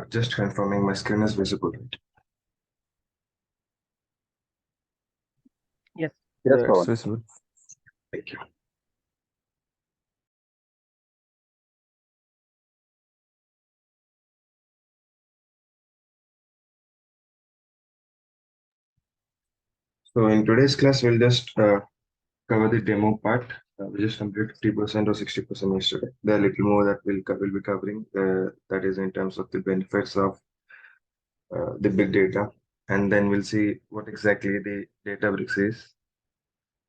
Just confirming my screen is visible, right? Yes. Yes, It's Pawan. visible. Thank you. So in today's class, we'll just cover the demo part. We just completed 50% or 60% yesterday. There are a little more that we'll be covering. That is in terms of the benefits of the big data, and then we'll see what exactly the Databricks is.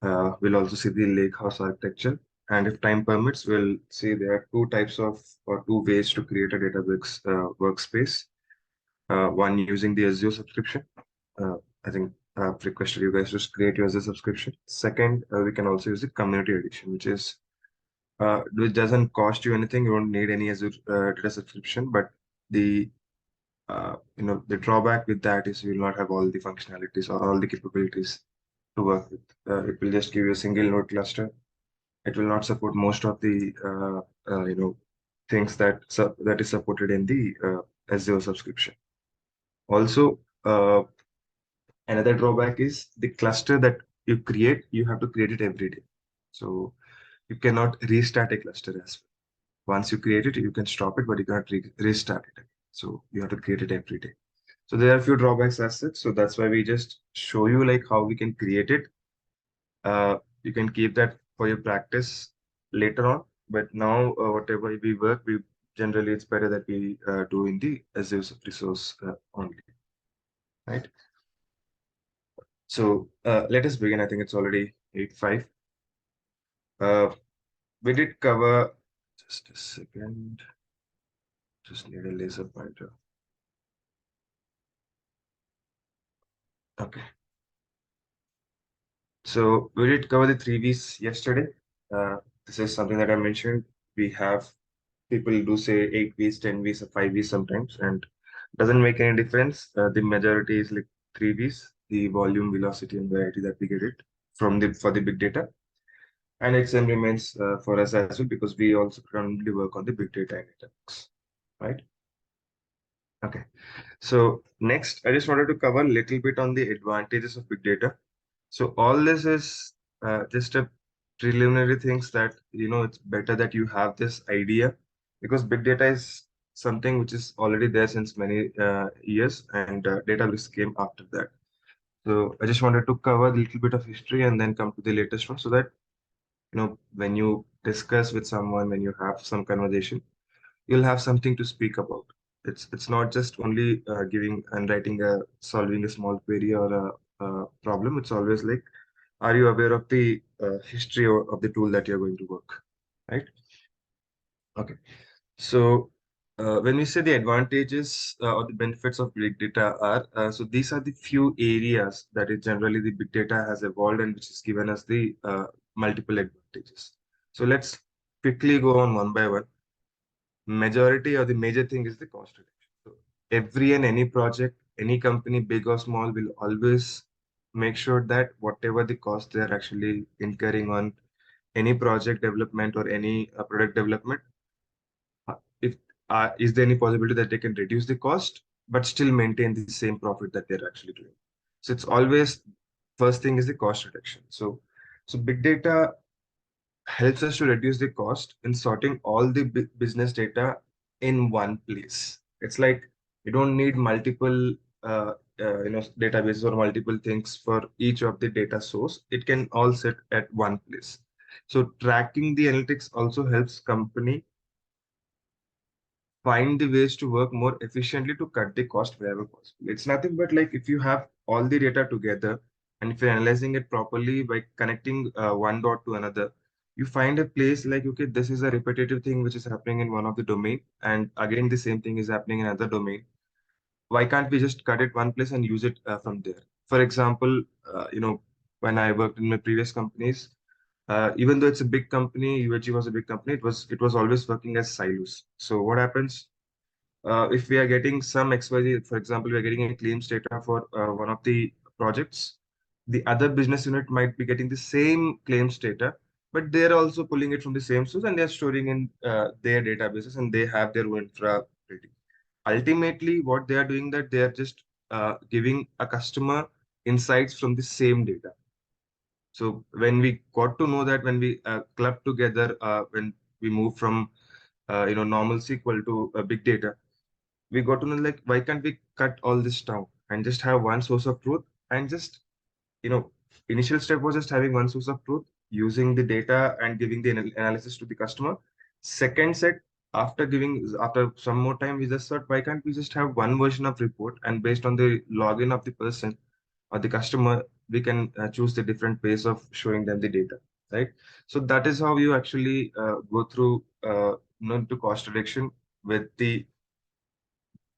We'll also see the Lakehouse architecture, and if time permits, we'll see there are two types of or two ways to create a Databricks workspace. One using the Azure subscription. I think I've requested you guys to create your Azure subscription. Second, we can also use the community edition, which doesn't cost you anything. You don't need any Azure data subscription, but the the drawback with that is you will not have all the functionalities or all the capabilities to work with. It will just give you a single node cluster. It will not support most of the things that is supported in the Azure subscription. Also, another drawback is the cluster that you create, you have to create it every day. So you cannot restart a cluster as well. Once you create it, you can stop it, but you cannot restart it again. So you have to create it every day. So there are a few drawbacks as such. So that's why we just show you like how we can create it. You can keep that for your practice later on. But now, whatever we work, we generally it's better that we do in the Azure resource only, right? So let us begin. I think it's already 8:05. We did cover, just a second, just need a laser pointer. Okay. So we did cover the 3Vs yesterday. This is something that I mentioned. We have people do say 8Vs, 10Vs, or 5Vs sometimes, and doesn't make any difference. The majority is like 3Vs, the volume, velocity, and variety that we get it from for the big data. And it same remains for us as well because we also currently work on the big data analytics, right? Okay. So next, I just wanted to cover a little bit on the advantages of big data. So all this is just a preliminary things that, it's better that you have this idea because big data is something which is already there since many years and database came after that. So I just wanted to cover a little bit of history and then come to the latest one so that, when you discuss with someone, when you have some conversation, you'll have something to speak about. It's not just only giving and writing solving a small query or a problem. It's always like, are you aware of the history of the tool that you're going to work, right? Okay. So when we say the advantages or the benefits of big data are, so these are the few areas that is generally the big data has evolved and which has given us the multiple advantages. So let's quickly go on one by one. Majority or the major thing is the cost reduction. So every and any project, any company, big or small, will always make sure that whatever the cost they are actually incurring on any project development or any product development, if is there any possibility that they can reduce the cost but still maintain the same profit that they're actually doing. So it's always first thing is the cost reduction. So big data helps us to reduce the cost in sorting all the business data in one place. It's like you don't need multiple databases or multiple things for each of the data source. It can all sit at one place. So tracking the analytics also helps company find the ways to work more efficiently to cut the cost wherever possible. It's nothing but like if you have all the data together and if you're analyzing it properly by connecting one dot to another, you find a place like, okay, this is a repetitive thing which is happening in one of the domain, and again the same thing is happening in another domain. Why can't we just cut it one place and use it from there? For example, when I worked in my previous companies, even though it's a big company, UHG was a big company, it was always working as silos. So what happens? If we are getting some XYZ, for example, we are getting a claims data for one of the projects, the other business unit might be getting the same claims data, but they're also pulling it from the same source and they're storing in their databases and they have their own infra ready. ultimately what they are doing, that they are just giving a customer insights from the same data. So when we got to know that, when we clubbed together, when we moved from normal SQL to big data, we got to know, like, why can't we cut all this down and just have one source of truth, and just, you know, initial step was just having one source of truth, using the data and giving the analysis to the customer. Second set, after some more time, we just thought, why can't we just have one version of report, and based on the login of the person or the customer, we can choose the different ways of showing them the data, right? So that is how you actually go through to cost reduction with the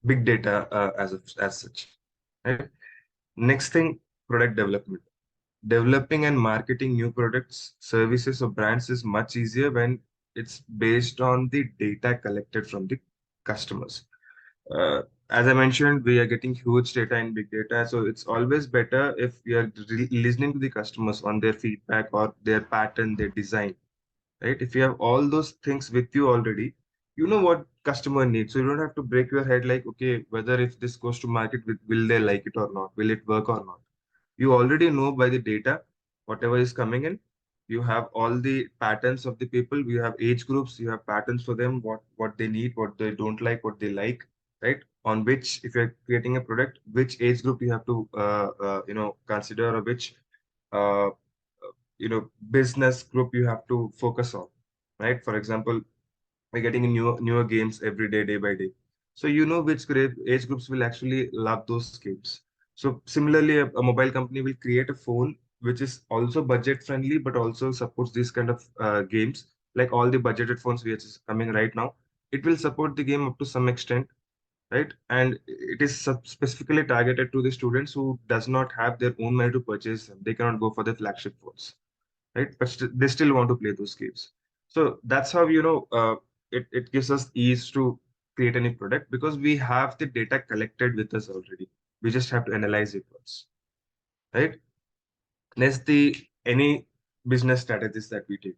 big data as such, right? Next thing, product development. Developing and marketing new products, services, or brands is much easier when it's based on the data collected from the customers. Uh, as I mentioned, we are getting huge data in big data, so it's always better if we are listening to the customers on their feedback or their pattern, their design, right? If you have all those things with you already, you know what customer needs. So you don't have to break your head like, okay, whether if this goes to market, will they like it or not? Will it work or not? You already know by the data, whatever is coming in. You have all the patterns of the people. You have age groups. You have patterns for them, what they need, what they don't like, what they like, right? On which, if you're creating a product, which age group you have to consider, or which business group you have to focus on, right? For example, we're getting newer games every day, day by day. So you know which age groups will actually love those games. So similarly, a mobile company will create a phone which is also budget friendly, but also supports these kind of games. Like all the budgeted phones which is coming right now, it will support the game up to some extent, right? And it is specifically targeted to the students who does not have their own money to purchase them. They cannot go for the flagship phones, right? But they still want to play those games. So that's how, it gives us ease to create any product, because we have the data collected with us already. We just have to analyze it once, right? Next, the any business strategies that we take.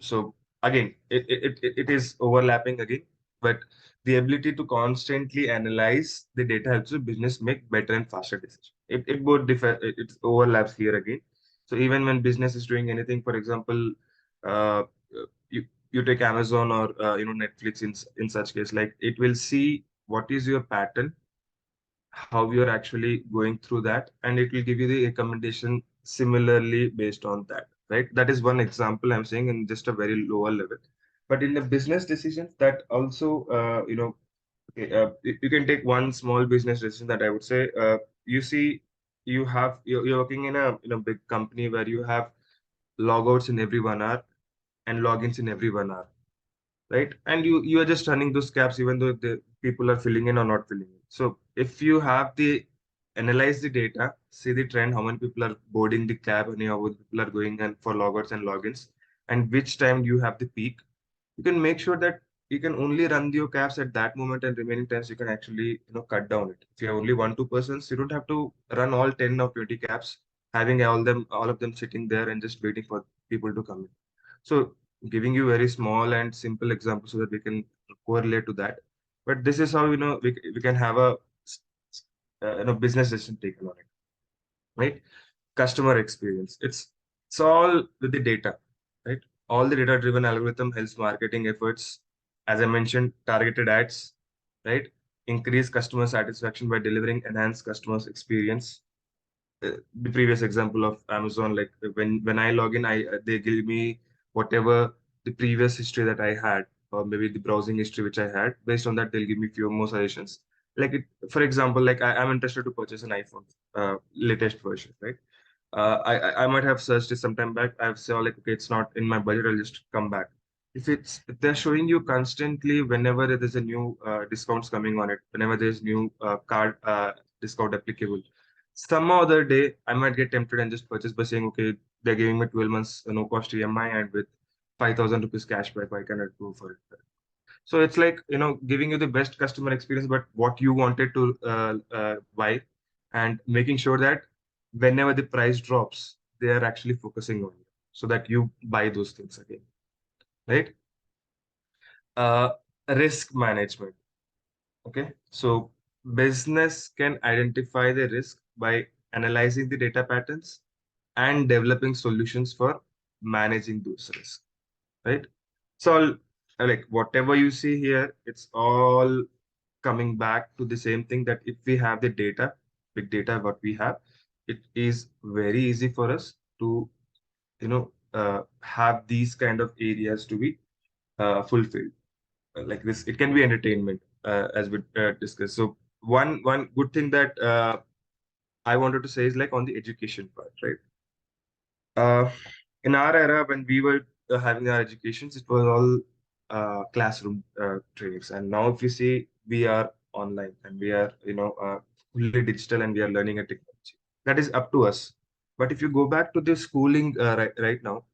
So again, it is overlapping again, but the ability to constantly analyze the data helps the business make better and faster decisions. It both differ, it overlaps here again. So even when business is doing anything, for example, uh, you take Amazon or Netflix, in such case, like, it will see what is your pattern, how you're actually going through that, and it will give you the recommendation similarly based on that, right? That is one example I'm saying in just a very lower level. But in the business decisions, that also, okay, you can take one small business decision that I would say, you see, you're working in a big company where you have logouts in every 1 hour and logins in every 1 hour, right? And you are just running those cabs even though the people are filling in or not filling in. So if you have the analyze the data, see the trend, how many people are boarding the cab and how many people are going and for logouts and logins, and which time you have the peak, you can make sure that you can only run your cabs at that moment, and remaining times you can actually cut down it. If you have only 1 2 persons, you don't have to run all 10 or 20 cabs, having all of them sitting there and just waiting for people to come in. So giving you very small and simple examples so that we can correlate to that. But this is how we can have a business decision taken on it, right? Customer experience. It's all with the data, right? All the data-driven algorithm helps marketing efforts, as I mentioned, targeted ads, right? Increase customer satisfaction by delivering enhanced customers experience. The previous example of Amazon, like when I log in, I they give me whatever the previous history that I had, or maybe the browsing history which I had. Based on that, they'll give me few more suggestions. Like for example, like I'm interested to purchase an iPhone, latest version, right? I might have searched it some time back. I've saw like, okay, it's not in my budget. I'll just come back. If they're showing you constantly whenever there's a new discounts coming on it, whenever there's new card discount applicable, some other day I might get tempted and just purchase by saying, okay, they're giving me 12 months no cost EMI and with 5,000 rupees cashback, why can't I go for it? So it's like, giving you the best customer experience, but what you wanted to buy, and making sure that whenever the price drops, they are actually focusing on you so that you buy those things again, right? Uh, Risk management. Okay, so business can identify the risk by analyzing the data patterns and developing solutions for managing those risks, right? So, like whatever you see here, it's all coming back to the same thing that if we have the data, big data, what we have, it is very easy for us to, have these kind of areas to be fulfilled. Like this, it can be entertainment, as we discussed. So one good thing that I wanted to say is like on the education part, right? Uh, in our era, when we were having our educations, it was all classroom trainings, and now if you see, we are online and we are, fully digital and we are learning a technology. That is up to us. But if you go back to the schooling right now,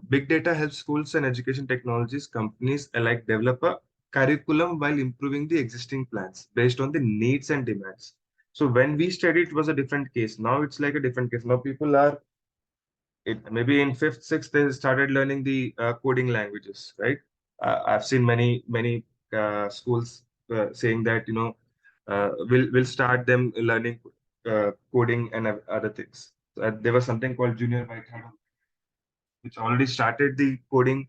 big data helps schools and education technologies companies alike develop a curriculum while improving the existing plans based on the needs and demands. So when we studied, it was a different case. Now it's like a different case. Now people are maybe in fifth, sixth, they started learning the coding languages, right? I've seen many schools saying that we'll start them learning coding and other things. There was something called junior white hat, which already started the coding.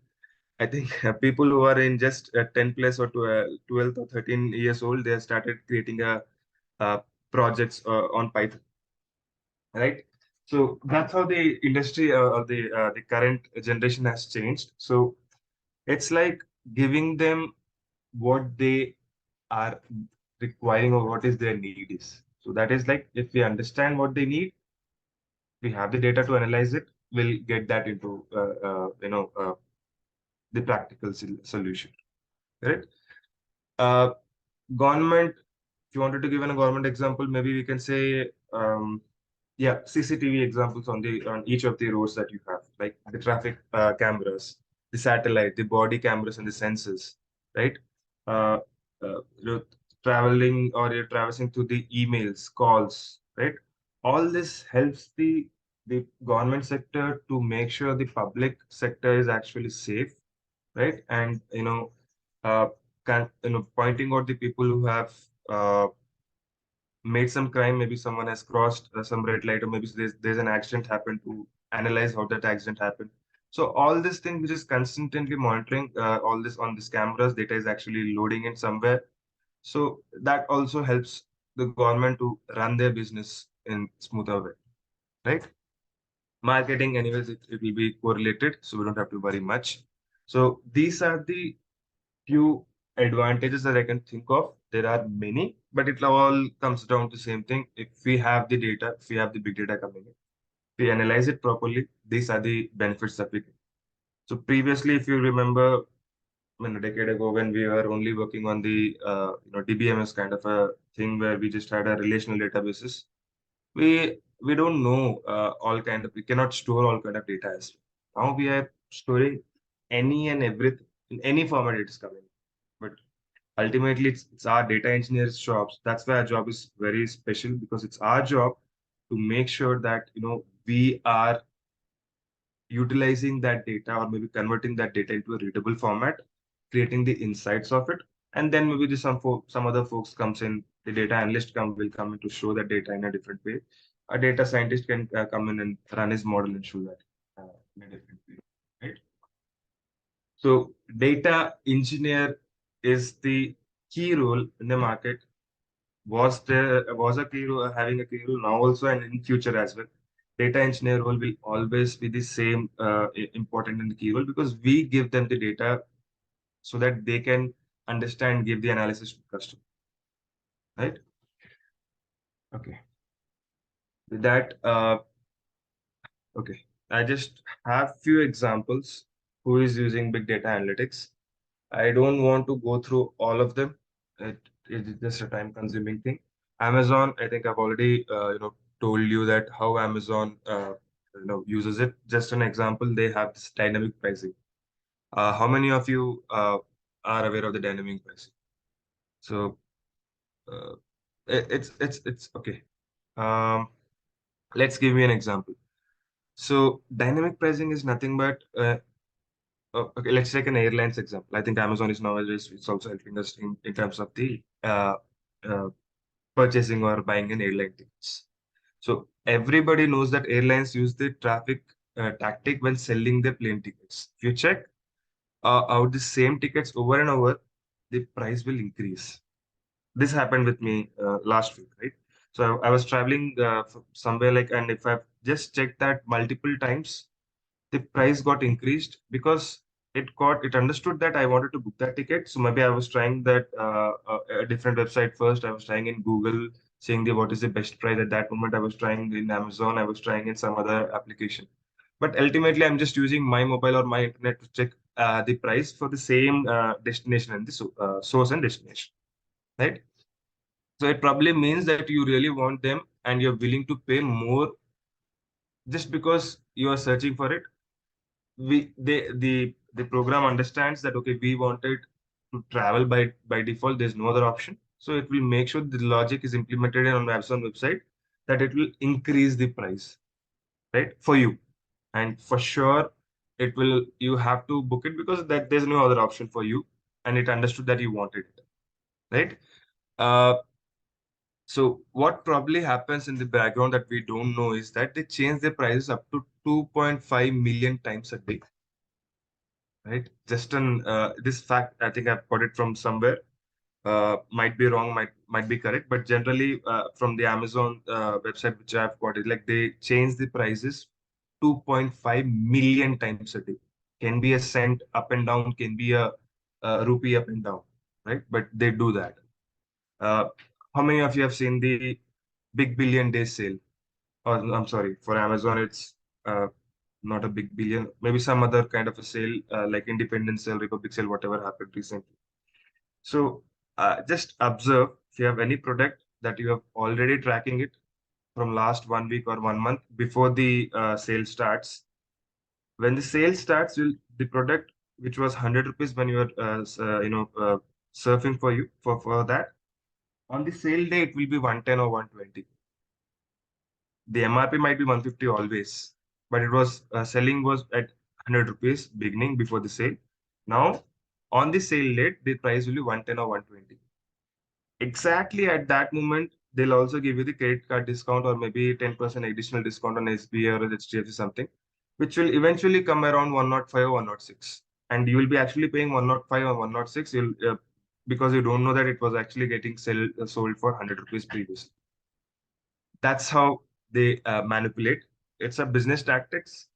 I think people who are in just 10 plus or 12 or 13 years old, they have started creating projects on Python, right? So that's how the industry or the current generation has changed. So it's like giving them what they are requiring or what is their need is. So that is like if we understand what they need, we have the data to analyze it, we'll get that into the practical solution, right? Uh, Government, if you wanted to give a government example, maybe we can say, yeah, CCTV examples on each of the roads that you have, like the traffic cameras, the satellite, the body cameras, and the sensors, right? Uh, you know, traveling or you're traversing through the emails, calls, right? All this helps the government sector to make sure the public sector is actually safe, right? And uh, pointing out the people who have uh, made some crime. Maybe someone has crossed some red light, or maybe there's an accident happened, to analyze how that accident happened. So all this thing which is constantly monitoring all this on these cameras, data is actually loading in somewhere. So that also helps the government to run their business in smoother way, right? Marketing, anyways, it will be correlated, so we don't have to worry much. So these are the few advantages that I can think of. There are many, but it all comes down to the same thing. If we have the data, if we have the big data coming in, if we analyze it properly, these are the benefits that we get. So previously, if you remember, a decade ago, when we were only working on the DBMS kind of a thing where we just had a relational databases, we don't know all kind of we cannot store all kind of data as well. Now we are storing any and everything in any format it is coming. But ultimately it's our data engineers jobs. That's why our job is very special, because it's our job to make sure that we are utilizing that data, or maybe converting that data into a readable format, creating the insights of it, and then maybe some other folks comes in, the data analyst will come in to show that data in a different way. A data scientist can come in and run his model and show that in a different way, right? So data engineer is the key role in the market. Was a key role, having a key role now also, and in future as well. Data engineer role will always be the same important in the key role, because we give them the data so that they can understand, give the analysis to the customer, right? Okay. With that, okay, I just have few examples who is using big data analytics. I don't want to go through all of them. It is just a time-consuming thing. Amazon, I think I've already told you that how Amazon uses it. Just an example, they have this dynamic pricing. How many of you are aware of the dynamic pricing? So uh, it's okay. Um, let's give you an example. So dynamic pricing is nothing but Okay, let's take an airlines example. I think Amazon is nowadays it's also helping us in terms of the uh, purchasing or buying an airline tickets. So everybody knows that airlines use the traffic tactic when selling their plane tickets. If you check out the same tickets over and over, the price will increase. This happened with me last week, right? So I was traveling somewhere like, and if I've just checked that multiple times, the price got increased because it understood that I wanted to book that ticket. So maybe I was trying that a different website first. I was trying in Google, seeing the what is the best price at that moment. I was trying in Amazon. I was trying in some other application. But ultimately, I'm just using my mobile or my internet to check the price for the same destination and the source and destination, right? So it probably means that you really want them and you're willing to pay more just because you are searching for it. The program understands that okay, we wanted to travel by default. There's no other option, so it will make sure the logic is implemented on Amazon website that it will increase the price, right, for you, and for sure it will. You have to book it because that there's no other option for you, and it understood that you wanted it, right? Uh, So what probably happens in the background that we don't know is that they change their prices up to 2.5 million times a day, right? Just an this fact, I think I've got it from somewhere. Might be wrong, might be correct, but generally from the Amazon website which I've got it, like they change the prices 2.5 million times a day. Can be a cent up and down, can be a rupee up and down, right? But they do that. Uh, how many of you have seen the Big Billion Day sale? Or I'm sorry, for Amazon, it's uh, not a big billion, maybe some other kind of a sale, like Independence Sale, Republic Sale, whatever happened recently. So just observe if you have any product that you have already tracking it from last 1 week or 1 month before the sale starts. When the sale starts, the product which was 100 rupees when you were surfing for you for that on the sale day it will be 110 or 120. The MRP might be 150 always, but it was selling was at 100 rupees beginning before the sale. Now, on the sale date, the price will be 110 or 120. Exactly at that moment, they'll also give you the credit card discount or maybe 10% additional discount on SBA or HDFC something, which will eventually come around 105 or 106. And you will be actually paying 105 or 106 because you don't know that it was actually getting sold for 100 rupees previously. That's how they manipulate. It's a business tactics.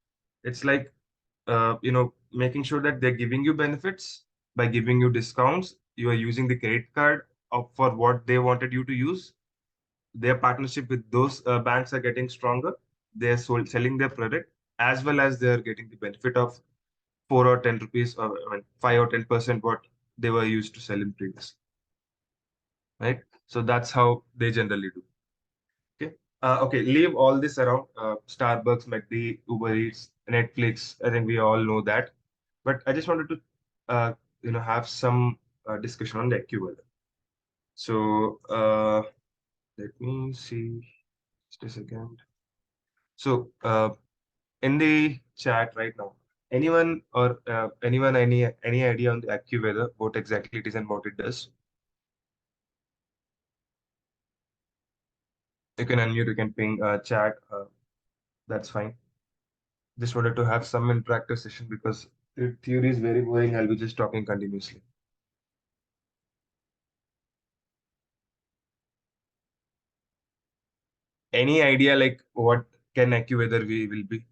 It's like making sure that they're giving you benefits by giving you discounts. You are using the credit card for what they wanted you to use. Their partnership with those banks are getting stronger. They're selling their product as well as they're getting the benefit of 4 or 10 rupees or 5 or 10% what they were used to sell in previous, right? So that's how they generally do. Okay. Okay. Leave all this around. Starbucks, McD, Uber Eats, Netflix. I think we all know that. But I just wanted to, have some discussion on the AccuWeather. So let me see. Just a second. So in the chat right now, anyone any idea on the AccuWeather, what exactly it is and what it does? You can unmute. You can ping chat. That's fine. Just wanted to have some interactive session because the theory is very boring. I'll be just talking continuously. Any idea like what can AccuWeather we will be?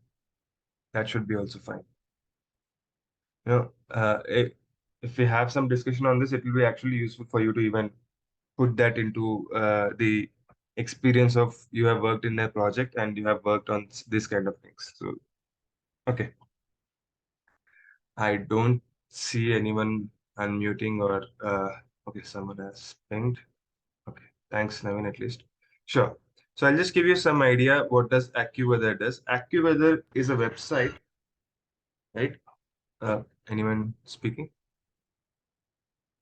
That should be also fine. If we have some discussion on this, it will be actually useful for you to even put that into the experience of you have worked in a project and you have worked on this kind of things. So, okay. I don't see anyone unmuting or okay, someone has pinged. Okay, thanks, Navin, at least. Sure. So I'll just give you some idea what does AccuWeather does. AccuWeather is a website, right? Anyone speaking?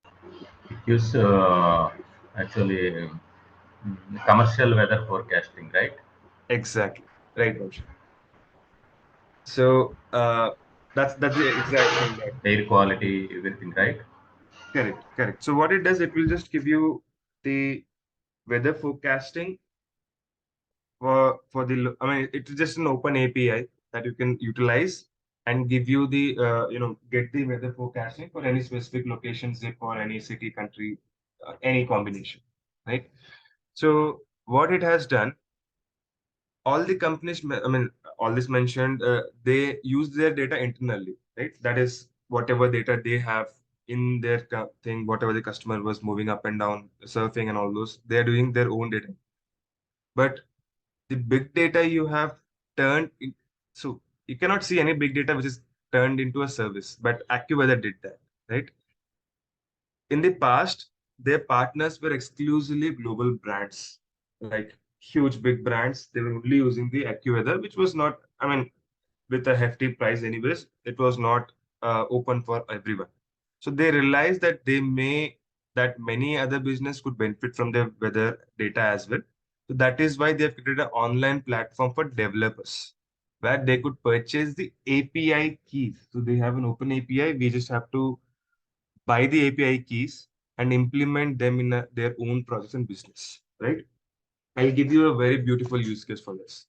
It gives actually commercial weather forecasting, right? Exactly. Right, Vamshi. So That's the exact thing that air quality, everything, right? correct, correct. So what it does, it will just give you the weather forecasting for the I mean it's just an open API that you can utilize and give you the get the weather forecasting for any specific location, zip, or any city, country, any combination, right? So what it has done, all the companies, I mean, all this mentioned, they use their data internally, right? That is whatever data they have in their thing, whatever the customer was moving up and down, surfing and all those, they're doing their own data. But the big data you have turned in, so you cannot see any big data which is turned into a service, but AccuWeather did that, right? In the past, their partners were exclusively global brands, like huge big brands. They were only using the AccuWeather, which was not, I mean, with a hefty price, anyways, it was not open for everyone. So they realized that that many other business could benefit from their weather data as well. So that is why they have created an online platform for developers where they could purchase the API keys. So they have an open API. We just have to buy the API keys and implement them in their own process and business, right? I'll give you a very beautiful use case for this.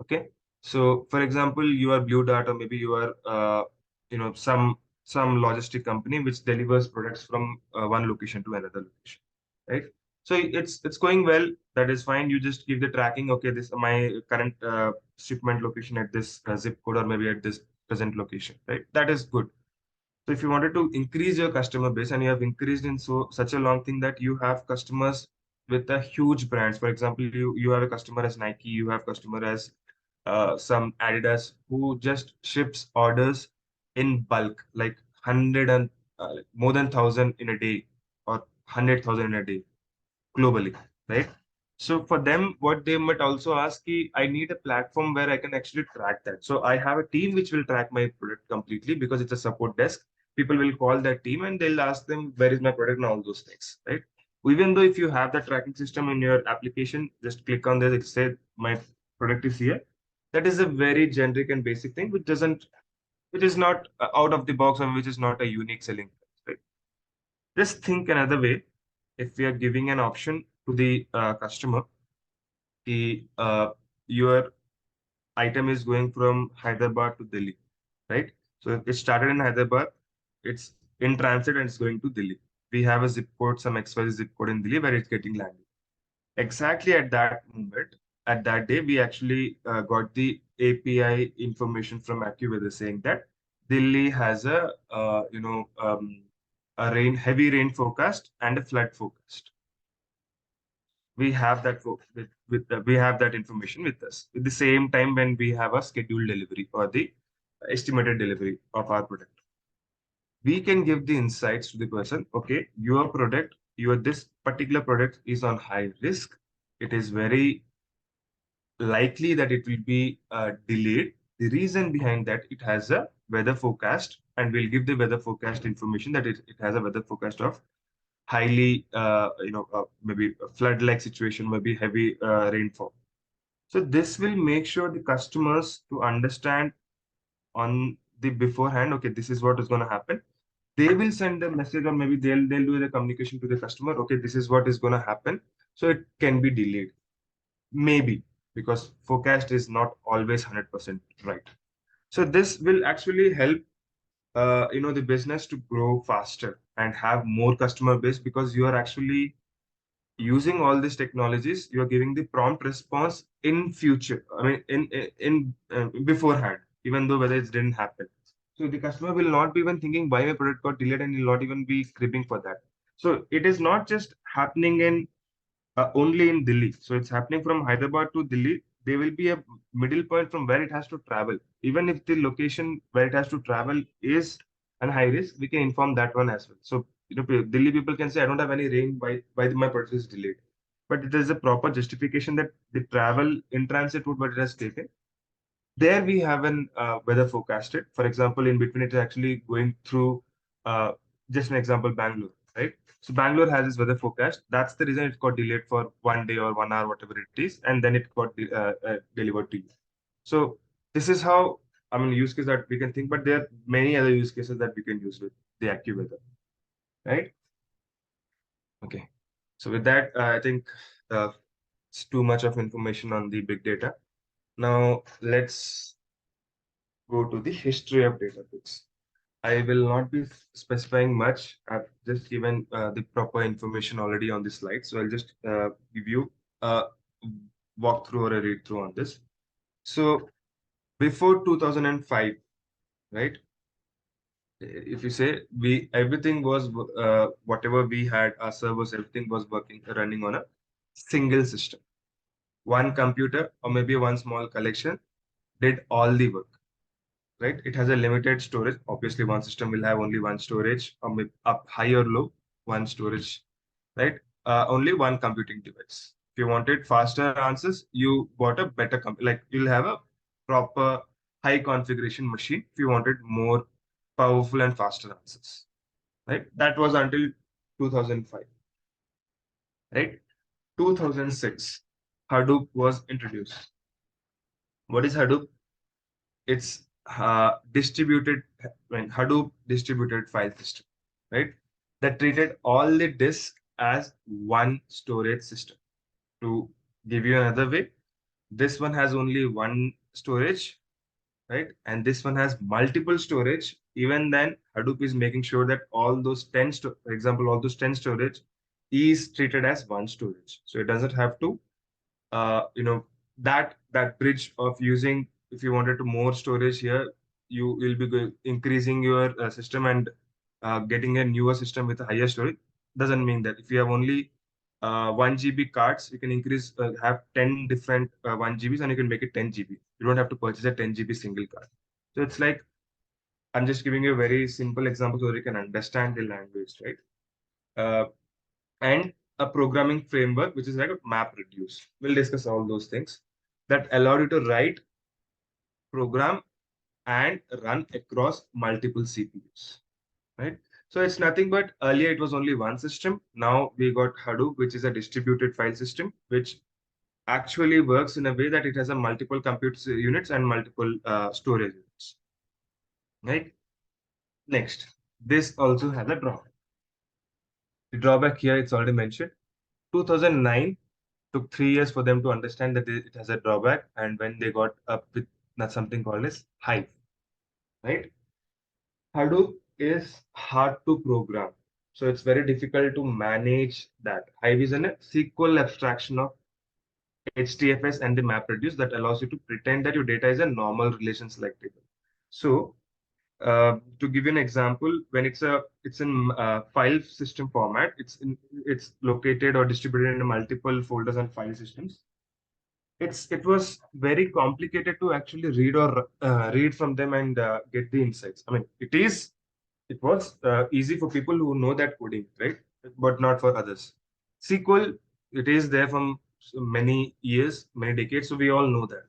Okay. So, for example, you are Blue Dart, or maybe you are, some logistic company which delivers products from one location to another location, right? So it's going well. That is fine. You just give the tracking. Okay, this my current shipment location at this zip code, or maybe at this present location, right? That is good. So if you wanted to increase your customer base and you have increased in such a long thing that you have customers with a huge brands. For example, you have a customer as Nike, you have customer as some Adidas who just ships orders in bulk, like 100 and like more than 1,000 in a day or 100,000 in a day globally, right? So for them, what they might also ask is, I need a platform where I can actually track that. So I have a team which will track my product completely because it's a support desk. People will call that team and they'll ask them, where is my product and all those things, right? Even though if you have the tracking system in your application, just click on there, it say my product is here. That is a very generic and basic thing, which is not out of the box or which is not a unique selling point, right? Just think another way. If we are giving an option to the customer, your item is going from Hyderabad to Delhi, right? So it started in Hyderabad, it's in transit and it's going to Delhi. We have a zip code, some XY zip code in Delhi where it's getting landed. Exactly at that moment, at that day, we actually got the API information from AccuWeather saying that Delhi has a heavy rain forecast and a flood forecast. We have that we have that information with us at the same time when we have a scheduled delivery or the estimated delivery of our product. We can give the insights to the person. Okay, your this particular product is on high risk. It is very likely that it will be delayed. The reason behind that, it has a weather forecast, and we'll give the weather forecast information that it has a weather forecast of highly, maybe a flood-like situation, maybe heavy rainfall. So this will make sure the customers to understand on the beforehand, okay, this is what is going to happen. They will send a message, or maybe they'll do the communication to the customer. Okay, this is what is going to happen. So it can be delayed, maybe, because forecast is not always 100% right. So this will actually help the business to grow faster and have more customer base because you are actually using all these technologies. You are giving the prompt response in future. I mean, in beforehand, even though whether it didn't happen. So the customer will not be even thinking why my product got delayed, and will not even be cribbing for that. So it is not just happening in only in Delhi. So it's happening from Hyderabad to Delhi. There will be a middle point from where it has to travel. Even if the location where it has to travel is an high risk, we can inform that one as well. So Delhi people can say, I don't have any rain. Why my purchase is delayed? But it is a proper justification that the travel in transit route what it has taken. There we have an weather forecasted. For example, in between it is actually going through, uh, just an example, Bangalore, right? So Bangalore has its weather forecast. That's the reason it got delayed for 1 day or 1 hour, whatever it is, and then it got delivered to you. So this is how. I mean, use case that we can think, but there are many other use cases that we can use with the AccuWeather, right? Okay. So with that, I think uh, it's too much of information on the big data. Now let's go to the history of Databricks. I will not be specifying much. I've just given the proper information already on the slide. So I'll just give you a walkthrough or a read through on this. So before 2005, right? If you say we everything was whatever we had, our servers, everything was working running on a single system. One computer or maybe one small collection did all the work, right? It has a limited storage. Obviously, one system will have only one storage, or maybe up high or low, one storage, right? Only one computing device. If you wanted faster answers, you bought a better like you'll have a proper high configuration machine if you wanted more powerful and faster answers, right? That was until 2005, right? 2006, Hadoop was introduced. What is Hadoop? It's distributed, when Hadoop distributed file system, right? That treated all the disk as one storage system. To give you another way, this one has only one storage, right? And this one has multiple storage. Even then, Hadoop is making sure that all those 10, for example, all those 10 storage is treated as one storage. So it doesn't have to you know that bridge of using, if you wanted to more storage here, you will be increasing your system and getting a newer system with a higher storage. Doesn't mean that if you have only 1 GB cards, you can increase have 10 different 1 GBs and you can make it 10 GB. You don't have to purchase a 10 GB single card. So it's like, I'm just giving you a very simple example so that you can understand the language, right? uh, and a programming framework, which is like a map reduce. We'll discuss all those things that allow you to write, program, and run across multiple CPUs, right? So it's nothing but earlier it was only one system. Now we got Hadoop, which is a distributed file system, which actually works in a way that it has a multiple compute units and multiple storage units, right? Next, this also has a drawback. The drawback here, it's already mentioned. 2009 took 3 years for them to understand that it has a drawback, and when they got up with something called as Hive, right? Hadoop is hard to program, so it's very difficult to manage that. Hive is a SQL abstraction of HDFS and the MapReduce that allows you to pretend that your data is a normal relations like table. So to give you an example, when it's in file system format, it's located or distributed in multiple folders and file systems. It was very complicated to actually read from them and get the insights. I mean, it was easy for people who know that coding, right? But not for others. SQL, it is there from many years, many decades, so we all know that.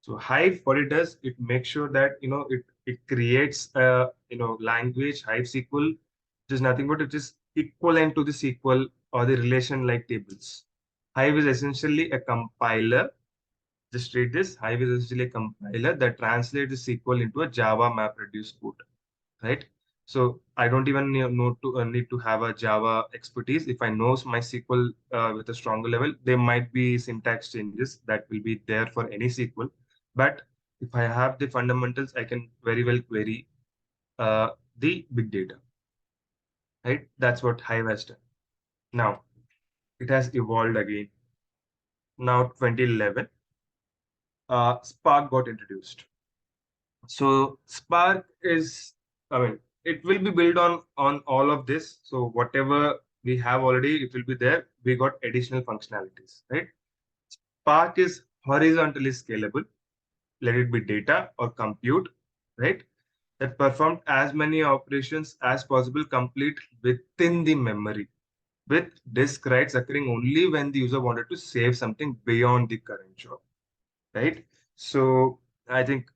So Hive, what it does, it makes sure that it creates a language, Hive SQL, which is nothing but it is equivalent to the SQL or the relation like tables. Hive is essentially a compiler. Just read this. Hive is essentially a compiler that translates the SQL into a Java MapReduce code, right? So I don't even need to have a Java expertise. If I know my SQL with a stronger level, there might be syntax changes that will be there for any SQL. But if I have the fundamentals, I can very well query the big data, right? That's what Hive has done. Now it has evolved again. Now 2011, Spark got introduced. So Spark is, I mean, it will be built on all of this. So whatever we have already, it will be there. We got additional functionalities, right? Spark is horizontally scalable. Let it be data or compute, right? That performed as many operations as possible, complete within the memory, with disk writes occurring only when the user wanted to save something beyond the current job, right? So I think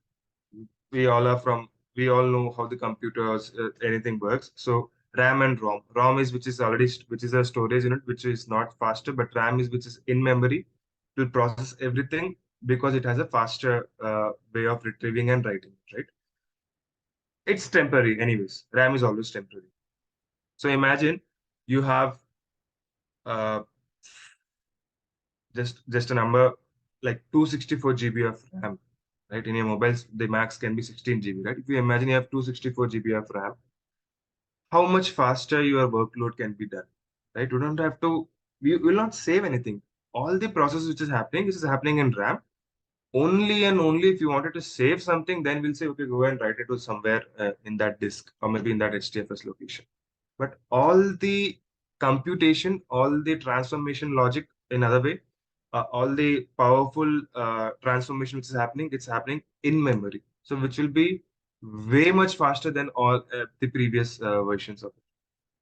we all are from we all know how the computers anything works. So RAM and ROM is which is already which is a storage unit which is not faster, but RAM is which is in memory, to process everything. because it has a faster way of retrieving and writing, right? It's temporary, anyways. RAM is always temporary. So imagine you have uh, just a number like 264 GB of RAM, right? In your mobiles, the max can be 16 GB, right? If you imagine you have 264 GB of RAM, how much faster your workload can be done, right? You don't have to, we will not save anything. All the process which is happening in RAM. Only and only if you wanted to save something, then we'll say, okay, go and write it to somewhere in that disk or maybe in that HDFS location. But all the computation, all the transformation logic in other way, all the powerful transformation which is happening, it's happening in memory. So which will be way much faster than all the previous versions of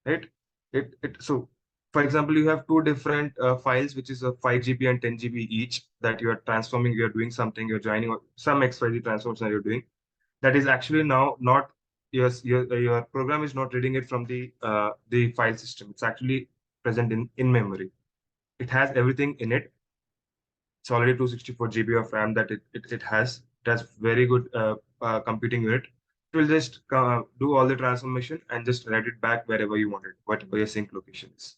it, right? So for example, you have two different files, which is a 5 GB and 10 GB each, that you are transforming, you're doing something, you're joining some XYZ transformation that you're doing. That is actually now not your program is not reading it from the file system. It's actually present in memory. It has everything in it. It's already 264 GB of RAM that it has. It has very good computing unit. It will just do all the transformation and just write it back wherever you want it, whatever your sync location is.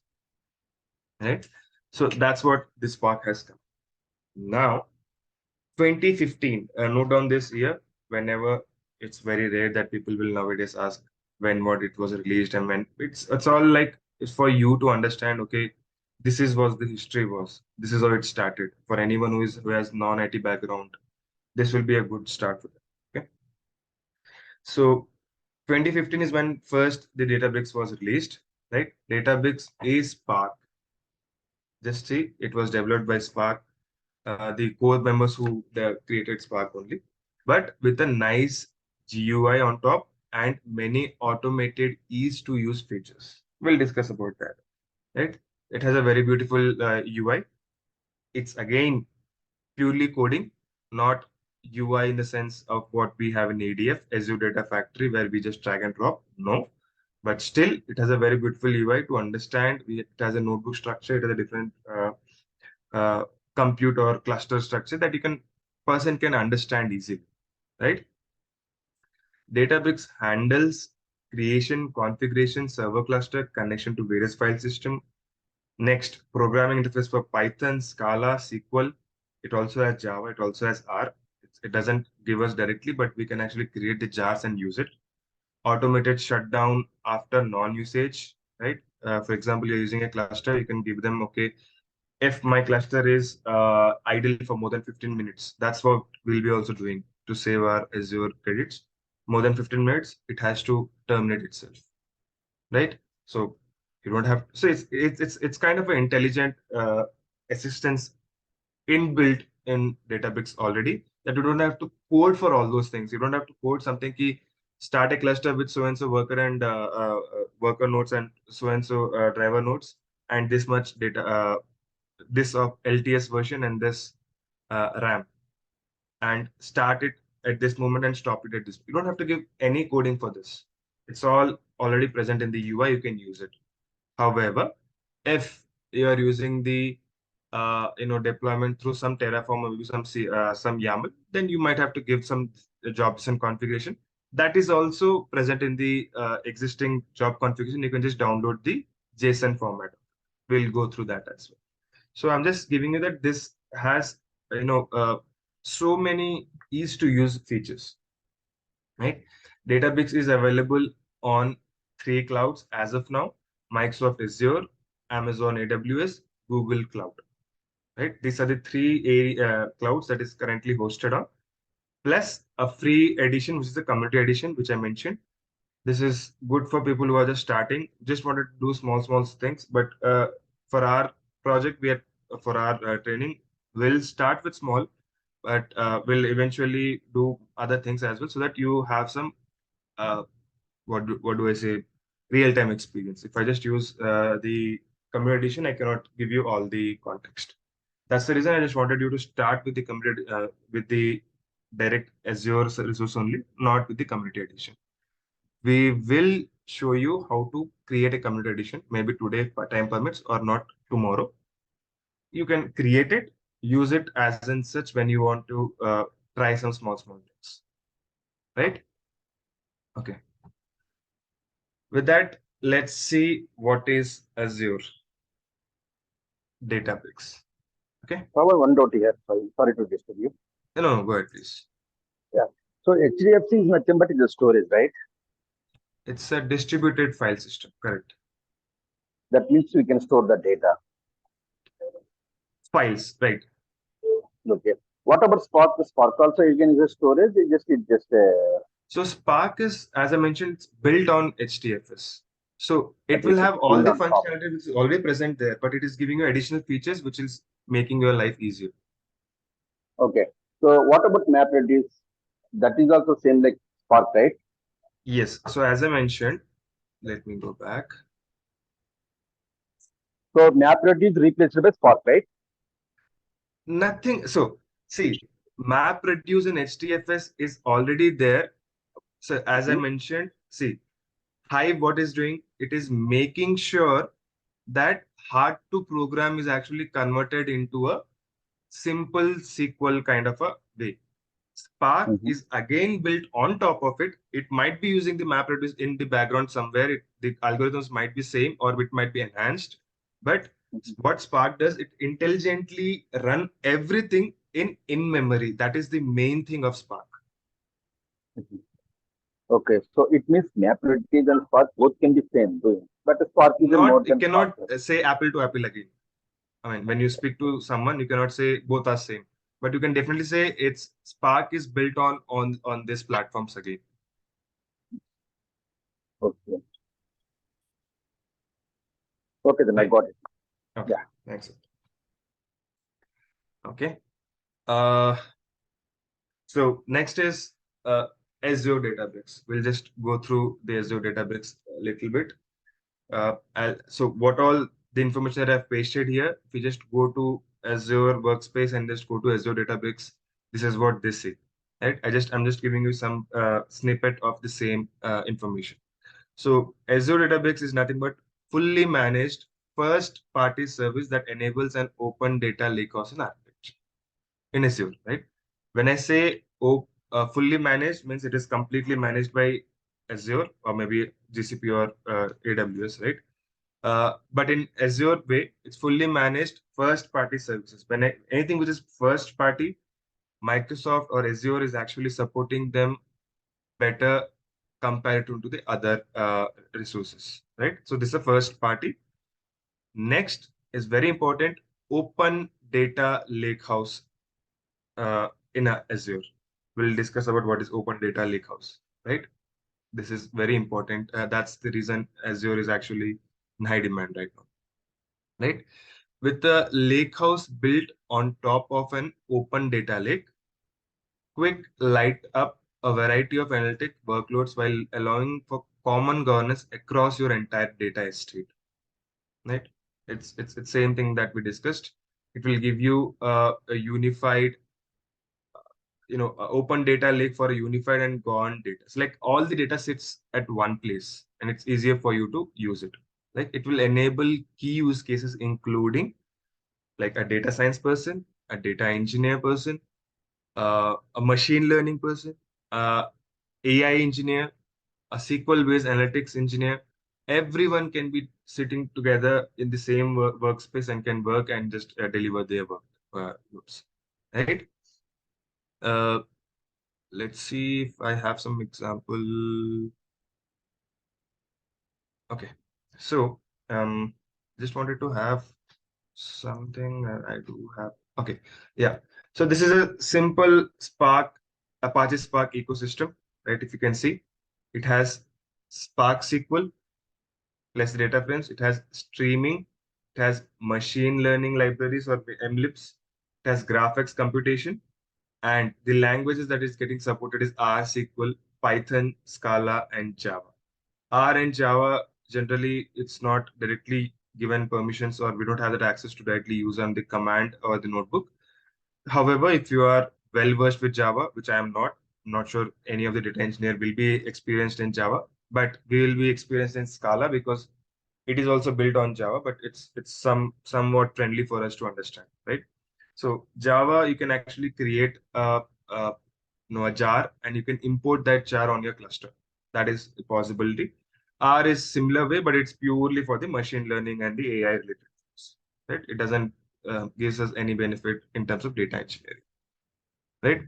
Right? So that's what this Spark has come. Now, 2015, note down this year, whenever it's very rare that people will nowadays ask when what it was released and when it's all like it's for you to understand, okay, this is what the history was. This is how it started. For anyone who has non-IT background, this will be a good start for them. Okay. So 2015 is when first the Databricks was released, right? Databricks is Spark. Just see, it was developed by Spark, the core members who they created Spark only, but with a nice GUI on top and many automated ease to use features. We'll discuss about that, right? It has a very beautiful UI. It's again purely coding, not UI in the sense of what we have in ADF, Azure Data Factory, where we just drag and drop. No, but still, it has a very beautiful UI to understand. It has a notebook structure. It has a different uh, compute or cluster structure that you can person can understand easily, right? Databricks handles creation, configuration, server cluster, connection to various file system. Next, programming interface for Python, Scala, SQL. It also has Java. It also has R. It doesn't give us directly, but we can actually create the jars and use it. Automated shutdown after non-usage, right? For example, you're using a cluster, you can give them, okay, if my cluster is idle for more than 15 minutes, that's what we'll be also doing to save our Azure credits. More than 15 minutes, it has to terminate itself, right? So you don't have, so it's kind of an intelligent assistance inbuilt in Databricks already that you don't have to code for all those things. You don't have to code something key, start a cluster with so and so worker and worker nodes and so and so driver nodes and this much data, this of LTS version and this RAM and start it at this moment and stop it at this. You don't have to give any coding for this. It's all already present in the UI. You can use it. However, if you are using the deployment through some Terraform or maybe some YAML, then you might have to give some jobs and configuration. That is also present in the existing job configuration. You can just download the JSON format. We'll go through that as well. So I'm just giving you that this has so many ease to use features, right? Databricks is available on three clouds as of now: Microsoft Azure, Amazon AWS, Google Cloud. Right? These are the three clouds that is currently hosted on. Plus a free edition, which is the community edition, which I mentioned. This is good for people who are just starting, just wanted to do small things. But for our project, we are for our training, we'll start with small, but we'll eventually do other things as well, so that you have some uh, what do I say, real time experience. If I just use the community edition, I cannot give you all the context. That's the reason I just wanted you to start with the community with the direct Azure resource only, not with the community edition. We will show you how to create a community edition, maybe today if time permits or not tomorrow. You can create it. use it as in such when you want to try some small things, right? Okay. With that, let's see what is Azure Databricks. Okay. Power one dot here. Sorry to disturb you. No, go ahead, please. Yeah. So HDFC is nothing but is a storage, right? It's a distributed file system, correct? That means we can store the data. Files, right? Okay. What about Spark? The Spark also you can use storage. It just So Spark is, as I mentioned, it's built on HDFS. So it that will is have all built the on top. functionality which is already present there, but it is giving you additional features which is making your life easier. Okay. So what about MapReduce? That is also same like Spark, right? Yes. So as I mentioned, let me go back. So MapReduce replaced by Spark, right? Nothing. So see, map reduce in HDFS is already there. So as I Mm-hmm. mentioned, see, Hive what is doing, it is making sure that hard to program is actually converted into a simple SQL kind of a way. Spark Mm-hmm. is again built on top of it. It might be using the map reduce in the background somewhere. The algorithms might be same or it might be enhanced. But what Spark does, it intelligently run everything in memory. That is the main thing of Spark. Mm-hmm. Okay. So it means MapReduce and Spark both can be same doing, but Spark is a more Not you than cannot faster. say apple to apple again. I mean, when you speak to someone, you cannot say both are same. But you can definitely say it's Spark is built on this platforms again. Okay. Okay, then I Right? got it. Okay. Yeah. Thanks. Okay. Uh, so next is Azure Databricks. We'll just go through the Azure Databricks a little bit. So what all the information that I've pasted here, if you just go to Azure Workspace and just go to Azure Databricks, this is what they say. Right? I'm just giving you some snippet of the same information. So Azure Databricks is nothing but fully managed first-party service that enables an open data lakehouse and architecture in Azure, right? When I say fully managed, means it is completely managed by Azure or maybe GCP or AWS, right? But in Azure way, it's fully managed first-party services. Anything which is first-party, Microsoft or Azure is actually supporting them better compared to the other resources, right? So this is the first party. Next is very important, open data lakehouse in Azure. We'll discuss about what is open data lakehouse, right? This is very important. That's the reason Azure is actually in high demand right now, right? With the lakehouse built on top of an open data lake, quick light up a variety of analytic workloads while allowing for common governance across your entire data estate, right? It's same thing that we discussed. It will give you a unified, open data lake for a unified and governed data. It's like all the data sits at one place and it's easier for you to use it. Like it will enable key use cases, including like a data science person, a data engineer person, a machine learning person, AI engineer, a SQL-based analytics engineer. Everyone can be sitting together in the same workspace and can work and just deliver their work loads, right? Uh, let's see if I have some example. Okay, so just wanted to have something I do have. Okay, yeah. So this is a simple Spark, Apache Spark ecosystem, right? If you can see, it has Spark SQL plus data frames. It has streaming. It has machine learning libraries or MLIPs. It has graphics computation. And the languages that is getting supported is R, SQL, Python, Scala, and Java. R and Java, generally, it's not directly given permissions or we don't have that access to directly use on the command or the notebook. However, if you are well versed with Java, which I am not, I'm not sure any of the data engineer will be experienced in Java, but we will be experienced in Scala because it is also built on Java, but it's somewhat friendly for us to understand, right? So Java, you can actually create a jar and you can import that jar on your cluster. That is a possibility. R is similar way, but it's purely for the machine learning and the AI related things, right? It doesn't gives us any benefit in terms of data engineering, right?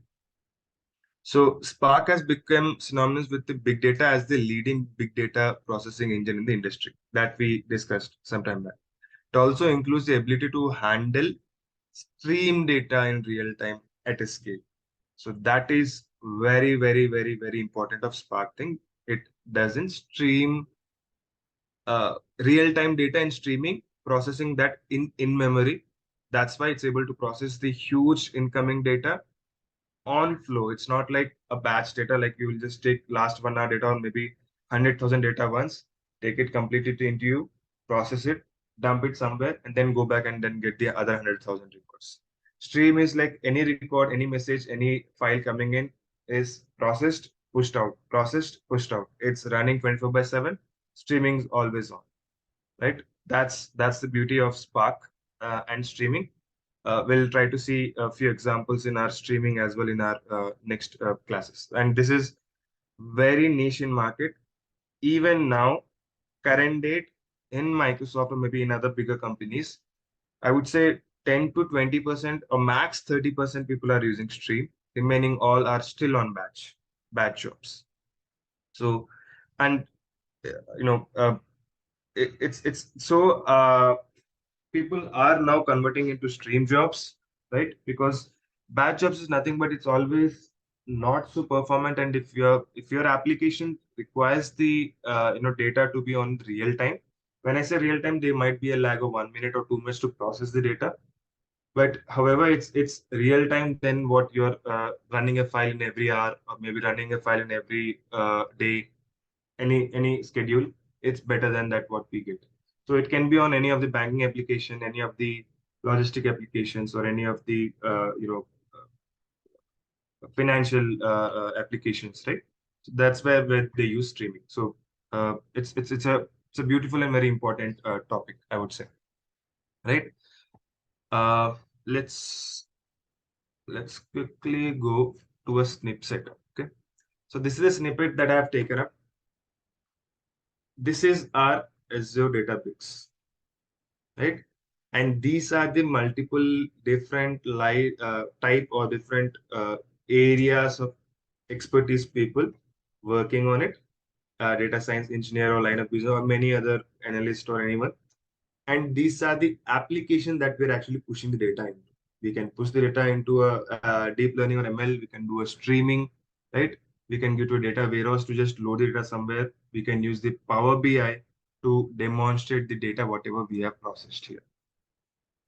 So Spark has become synonymous with the big data as the leading big data processing engine in the industry that we discussed some time back. It also includes the ability to handle stream data in real time at a scale. So that is very, very, very, very important of Spark thing. It doesn't stream real time data and streaming, processing that in memory. That's why it's able to process the huge incoming data on flow. It's not like a batch data, like you will just take last 1 hour data or maybe 100,000 data once, take it completely into you, process it, dump it somewhere, and then go back and then get the other 100,000 records. Stream is like any record, any message, any file coming in is processed, pushed out, processed, pushed out. It's running 24 by 7. Streaming is always on, right? That's the beauty of Spark and streaming. We'll try to see a few examples in our streaming as well in our next classes. And this is very niche in market. Even now, current date in Microsoft or maybe in other bigger companies, I would say 10 to 20% or max 30% people are using stream. Remaining all are still on batch jobs. So, and you know, it's so people are now converting into stream jobs, right? Because batch jobs is nothing but it's always not so performant. And if your application requires the data to be on real time, when I say real time, there might be a lag of 1 minute or 2 minutes to process the data. But however, it's real time than what you're running a file in every hour or maybe running a file in every day, any schedule. It's better than that what we get. So it can be on any of the banking application, any of the logistic applications, or any of the financial applications, right? So that's where they use streaming. So it's a beautiful and very important topic, I would say, right? uh, let's let's quickly go to a Snipset. Okay, so this is a snippet that I have taken up. This is our Azure Database, right? And these are the multiple different type or different areas of expertise people working on it, data science engineer or line of business or many other analyst or anyone. And these are the application that we're actually pushing the data into. We can push the data into a deep learning or ML. We can do a streaming, right? We can go to a data warehouse to just load the data somewhere. We can use the Power BI to demonstrate the data, whatever we have processed here,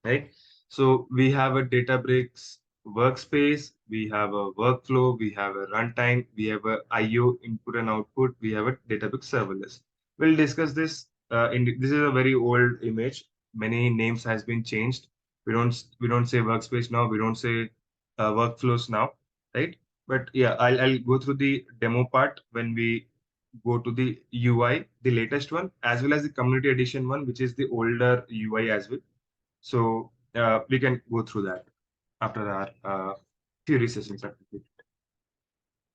right? So we have a Databricks workspace, we have a workflow, we have a runtime, we have a IO input and output, we have a Databricks serverless. We'll discuss this. This is a very old image. Many names has been changed. We don't say workspace now. We don't say workflows now, right? But yeah, I'll go through the demo part when we go to the UI, the latest one, as well as the community edition one, which is the older UI as well. So we can go through that after our theory sessions are completed,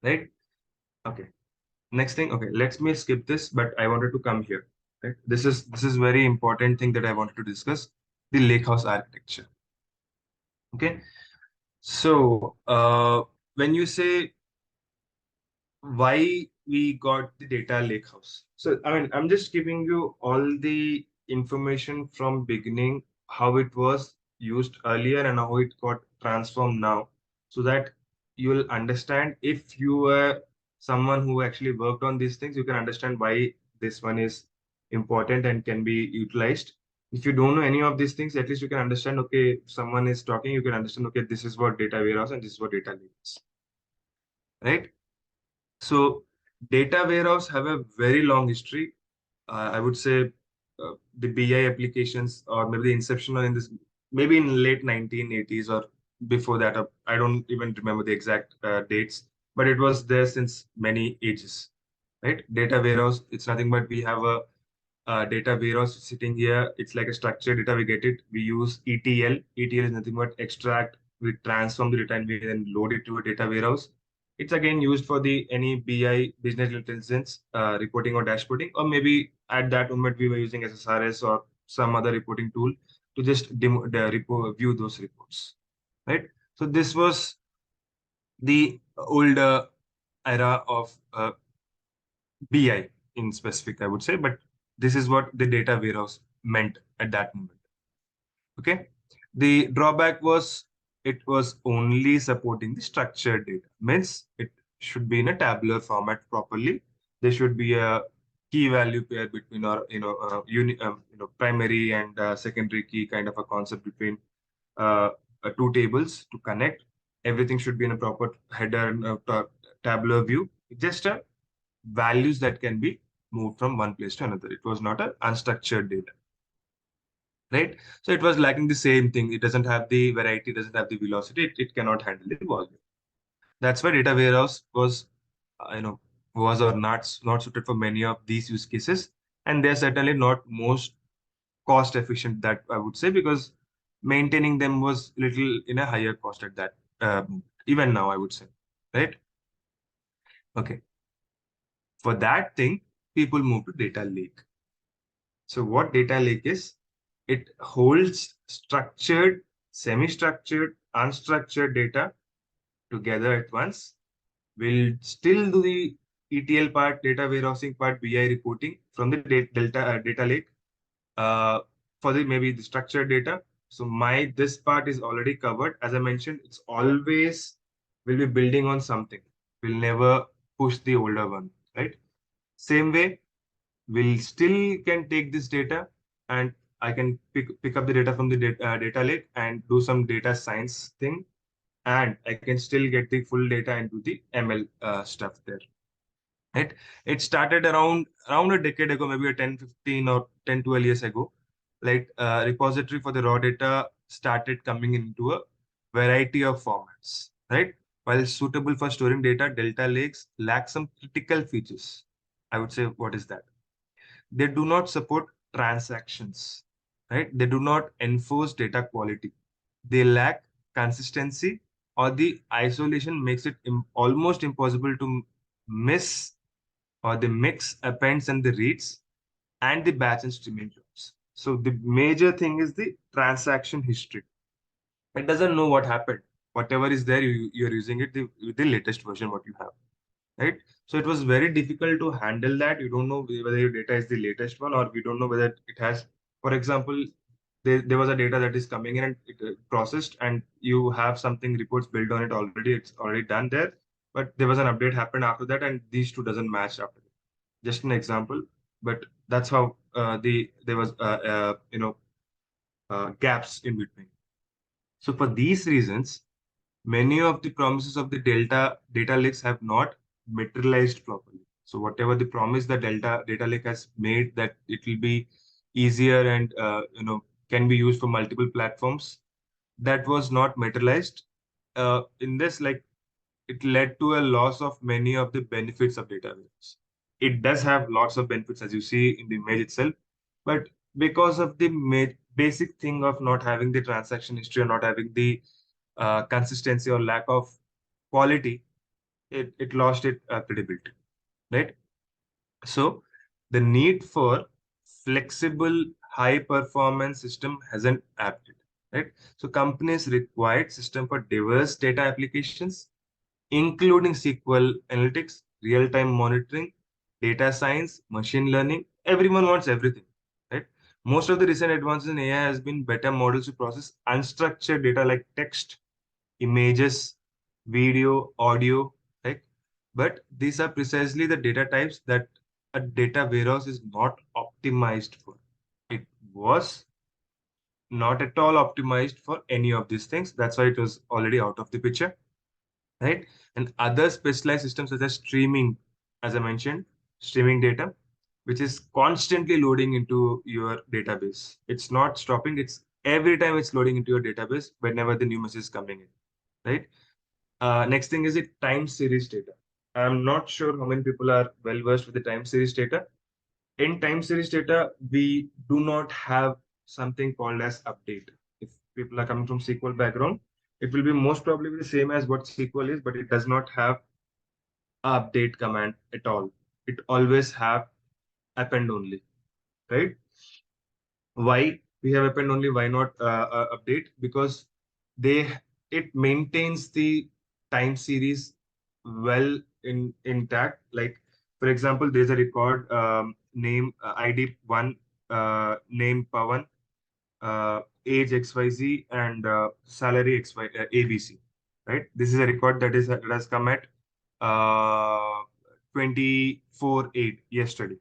right? Okay. Next thing. Okay, let me skip this, but I wanted to come here. Right. This is very important thing that I wanted to discuss. The Lakehouse architecture. Okay. So when you say why we got the data lakehouse. So, I mean, I'm just giving you all the information from beginning, how it was used earlier and how it got transformed now, so that you will understand. If you were someone who actually worked on these things, you can understand why this one is important and can be utilized. If you don't know any of these things, at least you can understand, okay, if someone is talking, you can understand, okay, this is what data warehouse and this is what data lake is, right? So data warehouse have a very long history. I would say the BI applications or maybe the inception or in this, maybe in late 1980s or before that. I don't even remember the exact dates, but it was there since many ages, right? Data warehouse, it's nothing but we have data warehouse sitting here. It's like a structured data. We get it. We use ETL. ETL is nothing but extract. We transform the data and we then load it to a data warehouse. It's again used for the any BI business intelligence reporting or dashboarding, or maybe at that moment we were using SSRS or some other reporting tool to just view those reports, right? So this was the older era of BI in specific, I would say, but this is what the data warehouse meant at that moment. Okay. The drawback was it was only supporting the structured data. Means it should be in a tabular format properly. There should be a key value pair between our primary and secondary key kind of a concept between uh, two tables to connect. Everything should be in a proper header and tabular view. Just a values that can be moved from one place to another. It was not a unstructured data, right? So it was lacking the same thing. It doesn't have the variety, doesn't have the velocity. It cannot handle the volume. That's why data warehouse was, was or not suited for many of these use cases, and they're certainly not most cost efficient. That I would say because maintaining them was little in a higher cost at that. Even now, I would say, right? Okay. For that thing, people move to data lake. So what data lake is? It holds structured, semi-structured, unstructured data together at once. We'll still do the ETL part, data warehousing part, BI reporting from the data lake uh, for the maybe the structured data. So my this part is already covered. As I mentioned, it's always will be building on something. We'll never push the older one, right? Same way, we'll still can take this data and I can pick up the data from the data lake and do some data science thing, and I can still get the full data into the ML stuff there. Right? It started around a decade ago, maybe a 10, 15 or 10, 12 years ago. Like repository for the raw data started coming into a variety of formats, right? While suitable for storing data, Delta Lakes lack some critical features. I would say, what is that? They do not support transactions, right? They do not enforce data quality. They lack consistency, or the isolation makes it almost impossible to miss or the mix appends and the reads and the batch and streaming jobs. So the major thing is the transaction history. It doesn't know what happened. Whatever is there, you're using it the latest version what you have, right? So it was very difficult to handle that. You don't know whether your data is the latest one, or we don't know whether it has, for example, there was a data that is coming in and it processed, and you have something reports built on it already. It's already done there, but there was an update happened after that, and these two doesn't match after that. Just an example, but that's how there was gaps in between. So for these reasons, many of the promises of the data lakes have not materialized properly. So whatever the promise the data lake has made that it will be easier and can be used for multiple platforms, that was not materialized. In this, like it led to a loss of many of the benefits of database. It does have lots of benefits as you see in the image itself, but because of the basic thing of not having the transaction history or not having the consistency or lack of quality, it lost its credibility, right? So the need for flexible, high performance system hasn't happened, right? So companies required system for diverse data applications, including SQL analytics, real-time monitoring, data science, machine learning. Everyone wants everything, right? Most of the recent advances in AI has been better models to process unstructured data like text, images, video, audio, right? But these are precisely the data types that a data warehouse is not optimized for. It was not at all optimized for any of these things. That's why it was already out of the picture, right? And other specialized systems such as streaming, as I mentioned, streaming data, which is constantly loading into your database. It's not stopping. It's every time it's loading into your database whenever the new message is coming in, right? Next thing is the time series data. I'm not sure how many people are well versed with the time series data. In time series data, we do not have something called as update. If people are coming from SQL background, it will be most probably the same as what SQL is, but it does not have a update command at all. It always have append only, right? Why we have append only? Why not update? Because they it maintains the time series well intact. Like for example, there's a record name ID one name Pawan, age XYZ, and salary XY ABC. Right. This is a record that has come at 24/8 yesterday.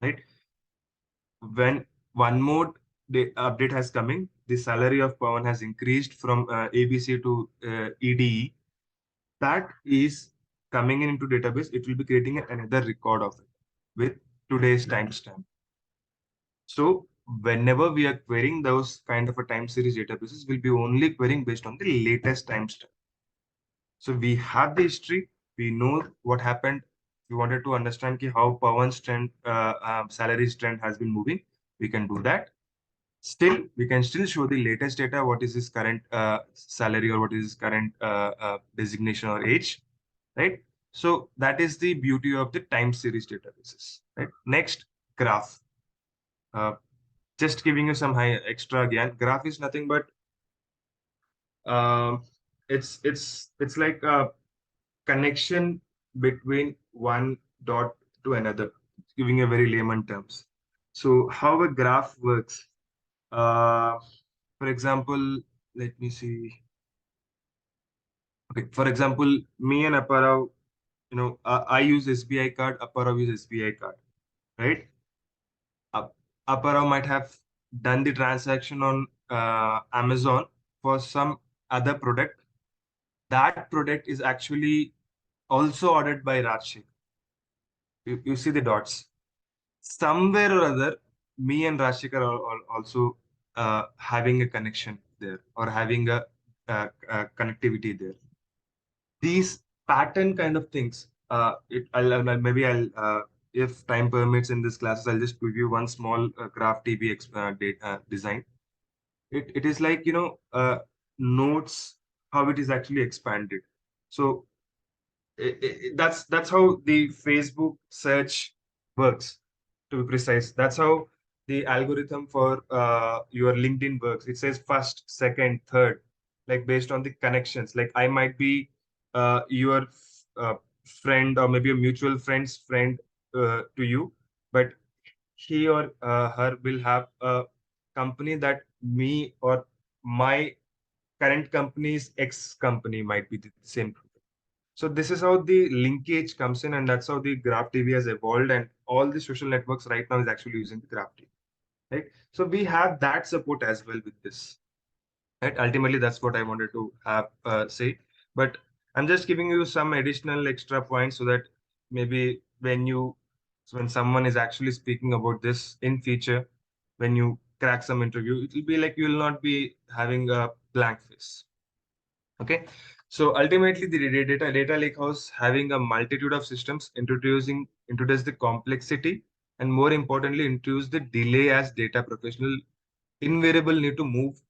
Right. When one more update has coming, the salary of Pawan has increased from ABC to EDE. That is coming in into database. It will be creating another record of it with today's timestamp. So whenever we are querying those kind of a time series databases, we'll be only querying based on the latest timestamp. So we have the history. We know what happened. We wanted to understand how Pawan's trend, salaries trend has been moving. We can do that. Still, we can still show the latest data, what is his current salary or what is his current designation or age, right? So that is the beauty of the time series databases, right? Next, graph. Uh, just giving you some high extra again. Graph is nothing but um, it's like a connection between one dot to another, giving a very layman terms. So how a graph works. Uh, for example, let me see. Okay, for example, me and Apparao, I use SBI card, Apparao use SBI card, right? Ap- Apparao might have done the transaction on Amazon for some other product. That product is actually also ordered by Rajshek. You see the dots. Somewhere or other, me and Rajshekar are also having a connection there or having a connectivity there. These pattern kind of things. Maybe if time permits in this classes, I'll just give you one small graph TB design. It is like notes how it is actually expanded. So that's how the Facebook search works, to be precise. That's how the algorithm for your LinkedIn works. It says first, second, third, like based on the connections. Like I might be your uh, friend or maybe a mutual friend's friend to you, but he or her will have a company that me or my current company's ex company might be the same. So this is how the linkage comes in, and that's how the Graph TV has evolved, and all the social networks right now is actually using the Graph TV, right? So we have that support as well with this, right? Ultimately, that's what I wanted to have say, but I'm just giving you some additional extra points so that maybe when someone is actually speaking about this in future, when you crack some interview, it will be like you will not be having a blank face. Okay, so ultimately, the data lakehouse having a multitude of systems introduce the complexity, and more importantly, introduce the delay as data professional invariable need to move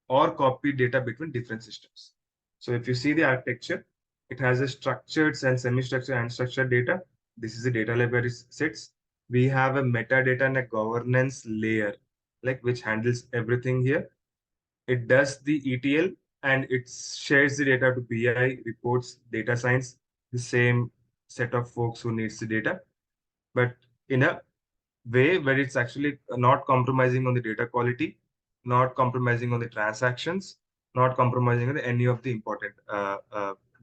or copy data between different systems. So if you see the architecture, it has a structured and semi-structured and structured data. This is the data library sets. We have a metadata and a governance layer, like which handles everything here. It does the ETL and it shares the data to BI, reports, data science, the same set of folks who needs the data, but in a way where it's actually not compromising on the data quality, not compromising on the transactions, not compromising on any of the important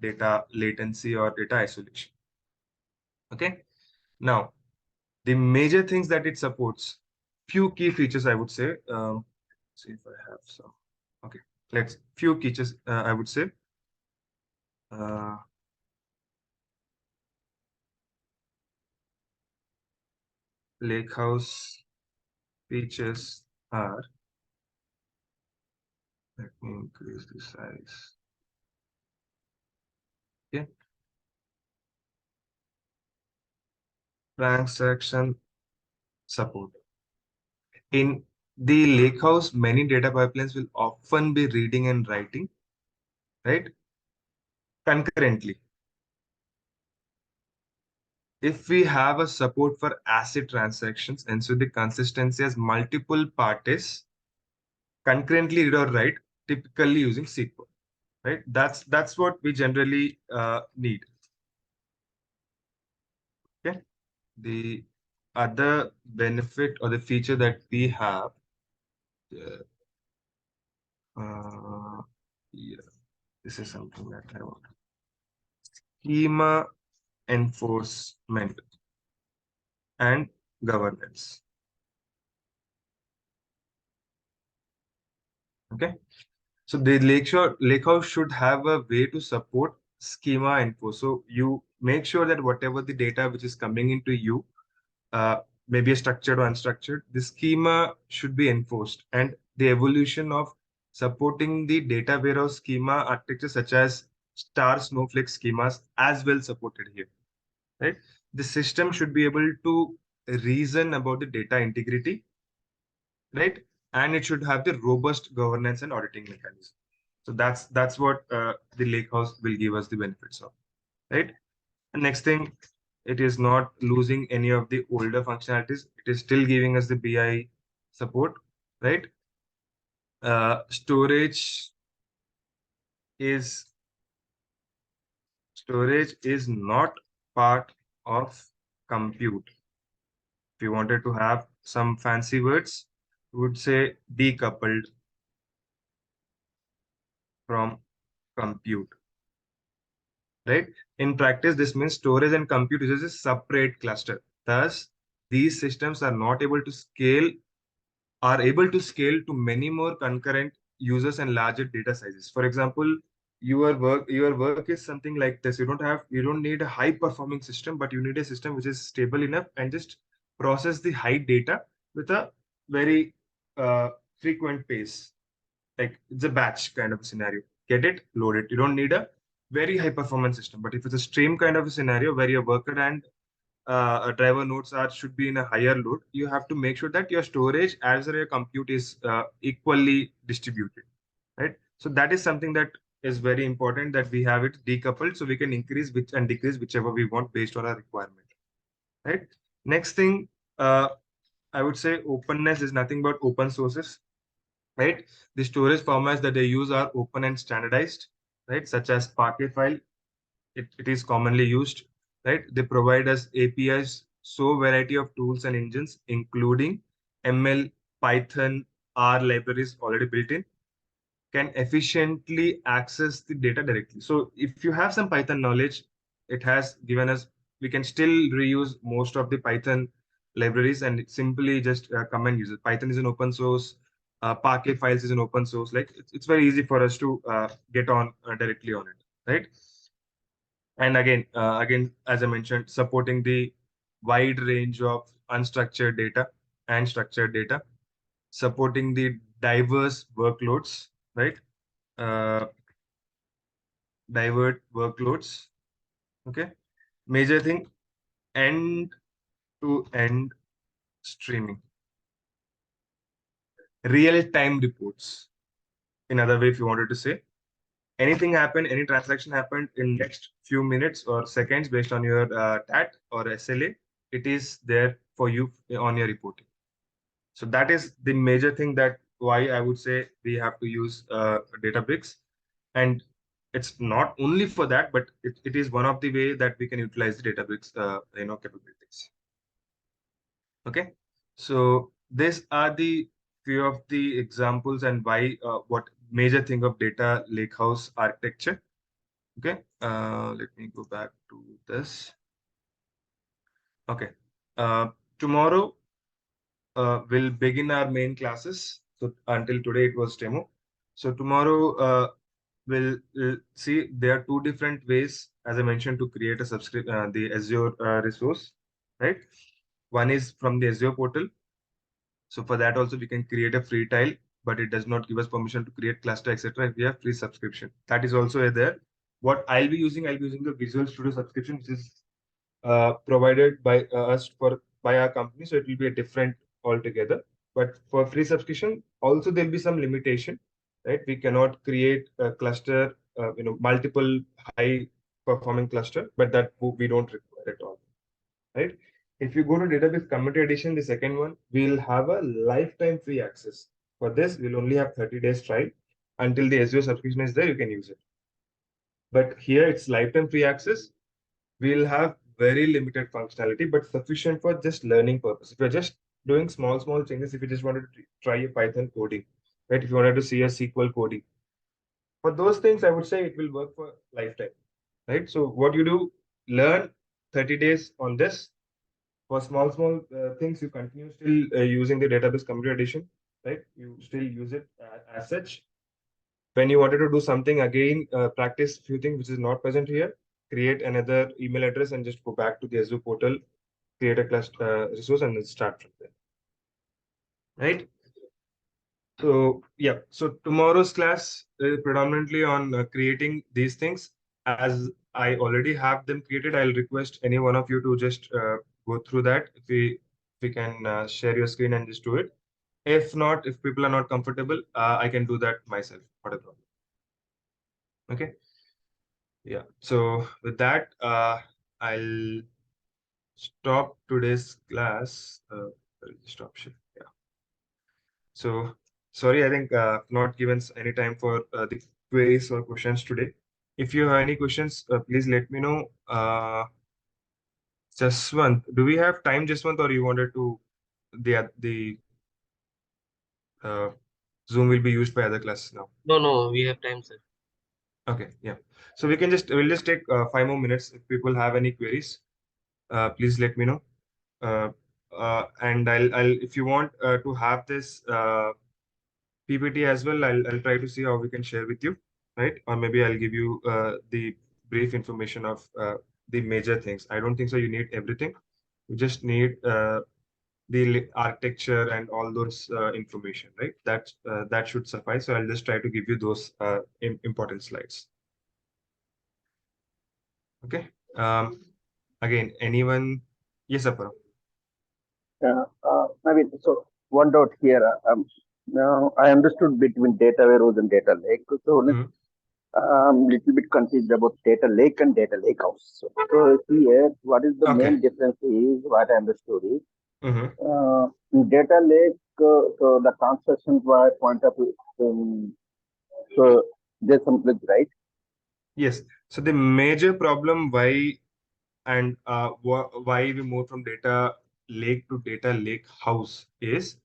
data latency or data isolation. Okay. Now, the major things that it supports, few key features, I would say. See if I have some. Okay, let's few features. I would say. Uh, Lakehouse features are. Let me increase the size. Okay, transaction support. In the Lakehouse, many data pipelines will often be reading and writing, right? Concurrently. If we have a support for ACID transactions, and so the consistency has multiple parties concurrently read or write, typically using SQL, right? That's what we generally need. Okay. The other benefit or the feature that we have, uh, yeah, this is something that I want. Schema enforcement and governance. Okay. So the Lakehouse should have a way to support schema info. So you make sure that whatever the data which is coming into you, maybe a structured or unstructured, the schema should be enforced. And the evolution of supporting the data warehouse schema architecture such as star snowflake schemas as well supported here, right? The system should be able to reason about the data integrity, right? And it should have the robust governance and auditing mechanism. So that's what the Lakehouse will give us the benefits of, right? And next thing, it is not losing any of the older functionalities. It is still giving us the BI support, right? Storage is not part of compute. If you wanted to have some fancy words, we would say decoupled from compute, right? In practice, this means storage and compute uses a separate cluster. Thus, these systems are able to scale to many more concurrent users and larger data sizes. For example, your work is something like this. You don't need a high performing system, but you need a system which is stable enough and just process the high data with a very uh, frequent pace. Like it's a batch kind of a scenario. Get it, load it. You don't need a very high performance system. But if it's a stream kind of a scenario where your worker and driver nodes are should be in a higher load, you have to make sure that your storage as well as your compute is equally distributed, right? So that is something that is very important that we have it decoupled so we can increase which and decrease whichever we want based on our requirement, right? Next thing, uh, I would say openness is nothing but open sources, right? The storage formats that they use are open and standardized, right? Such as Parquet file, it is commonly used, right? They provide us APIs, so variety of tools and engines, including ML, Python, R libraries already built in, can efficiently access the data directly. So if you have some Python knowledge, it has given us, we can still reuse most of the Python libraries and simply just come and use it. Python is an open source. Parquet files is an open source. Like it's very easy for us to get on directly on it, right? And again, as I mentioned, supporting the wide range of unstructured data and structured data, supporting the diverse workloads, right? Uh, Divert workloads. Okay. Major thing, end to end streaming, real-time reports. In other way, if you wanted to say, anything happened, any transaction happened in next few minutes or seconds based on your TAT or SLA, it is there for you on your reporting. So that is the major thing that why I would say we have to use Databricks. And it's not only for that, but it is one of the way that we can utilize the Databricks capabilities. Okay. So these are the few of the examples and why what major thing of data lakehouse architecture. Okay. Let me go back to this. Okay. Tomorrow we'll begin our main classes. So until today it was demo. So tomorrow we'll see there are two different ways, as I mentioned, to create a the Azure resource, right? One is from the Azure portal. So for that also we can create a free tile, but it does not give us permission to create cluster, etc. If we have free subscription, that is also there. What I'll be using the Visual Studio subscription, which is provided by us for by our company, so it will be a different altogether. But for free subscription, also there'll be some limitation, right? We cannot create a cluster, multiple high performing cluster, but that we don't require at all, right? If you go to database community edition, the second one, we'll have a lifetime free access. For this, we'll only have 30 days trial. Until the Azure subscription is there, you can use it. But here it's lifetime free access. We'll have very limited functionality, but sufficient for just learning purpose. If you're just doing small changes, if you just wanted to try a Python coding, right? If you wanted to see a SQL coding, for those things, I would say it will work for lifetime, right? So what you do, learn 30 days on this. For small things, you continue still using the database computer edition, right? You still use it as such. When you wanted to do something again, practice few things which is not present here, create another email address and just go back to the Azure portal, create a cluster resource, and then start from there, right? So yeah, so tomorrow's class is predominantly on creating these things. As I already have them created, I'll request any one of you to just go through that. If we can share your screen and just do it. If not, if people are not comfortable, I can do that myself. Not a problem. Okay. Yeah. So with that, I'll stop today's class. Stop share. Yeah. So sorry, I think not given any time for the queries or questions today. If you have any questions, please let me know. Jaswant, do we have time, Jaswant, or you wanted to the uh, Zoom will be used by other classes now? No, no, we have time, sir. Okay, yeah. So we'll just take 5 more minutes. If people have any queries, please let me know. Uh, and I'll if you want to have this PPT as well, I'll try to see how we can share with you, right? Or maybe I'll give you the brief information of the major things. I don't think so. You need everything. You just need the architecture and all those information, right? That should suffice. So I'll just try to give you those important slides. Okay. Again, anyone? Yes, Aparam. I mean, so one doubt here. Now I understood between data warehouse and data lake. So Mhm. I'm little bit confused about data lake and data lakehouse. So here, what is the Okay. main difference is what I understood is Mhm. in data lake. So the transaction point of view, so there's some glitch, right? Yes. So the major problem why and why we moved from data lake to data lake house is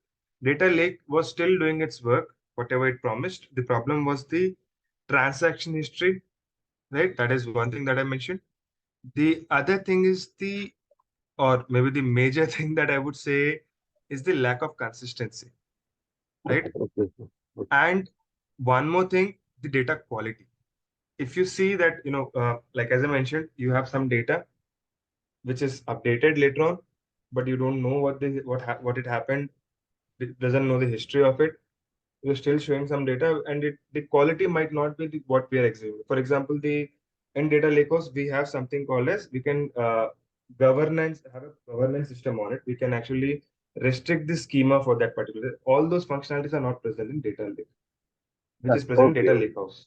data lake was still doing its work, whatever it promised. The problem was the transaction history, right? That is one thing that I mentioned. The other thing is or maybe the major thing that I would say is the lack of consistency, right? Okay. And one more thing, the data quality. If you see that, like as I mentioned, you have some data which is updated later on, but you don't know what it happened. It doesn't know the history of it. You're still showing some data, and the quality might not be what we are examining. For example, the in data lakehouse, we have something called as we can governance have a governance system on it. We can actually restrict the schema for that particular. All those functionalities are not present in data lake, which is present in Okay. data lakehouse.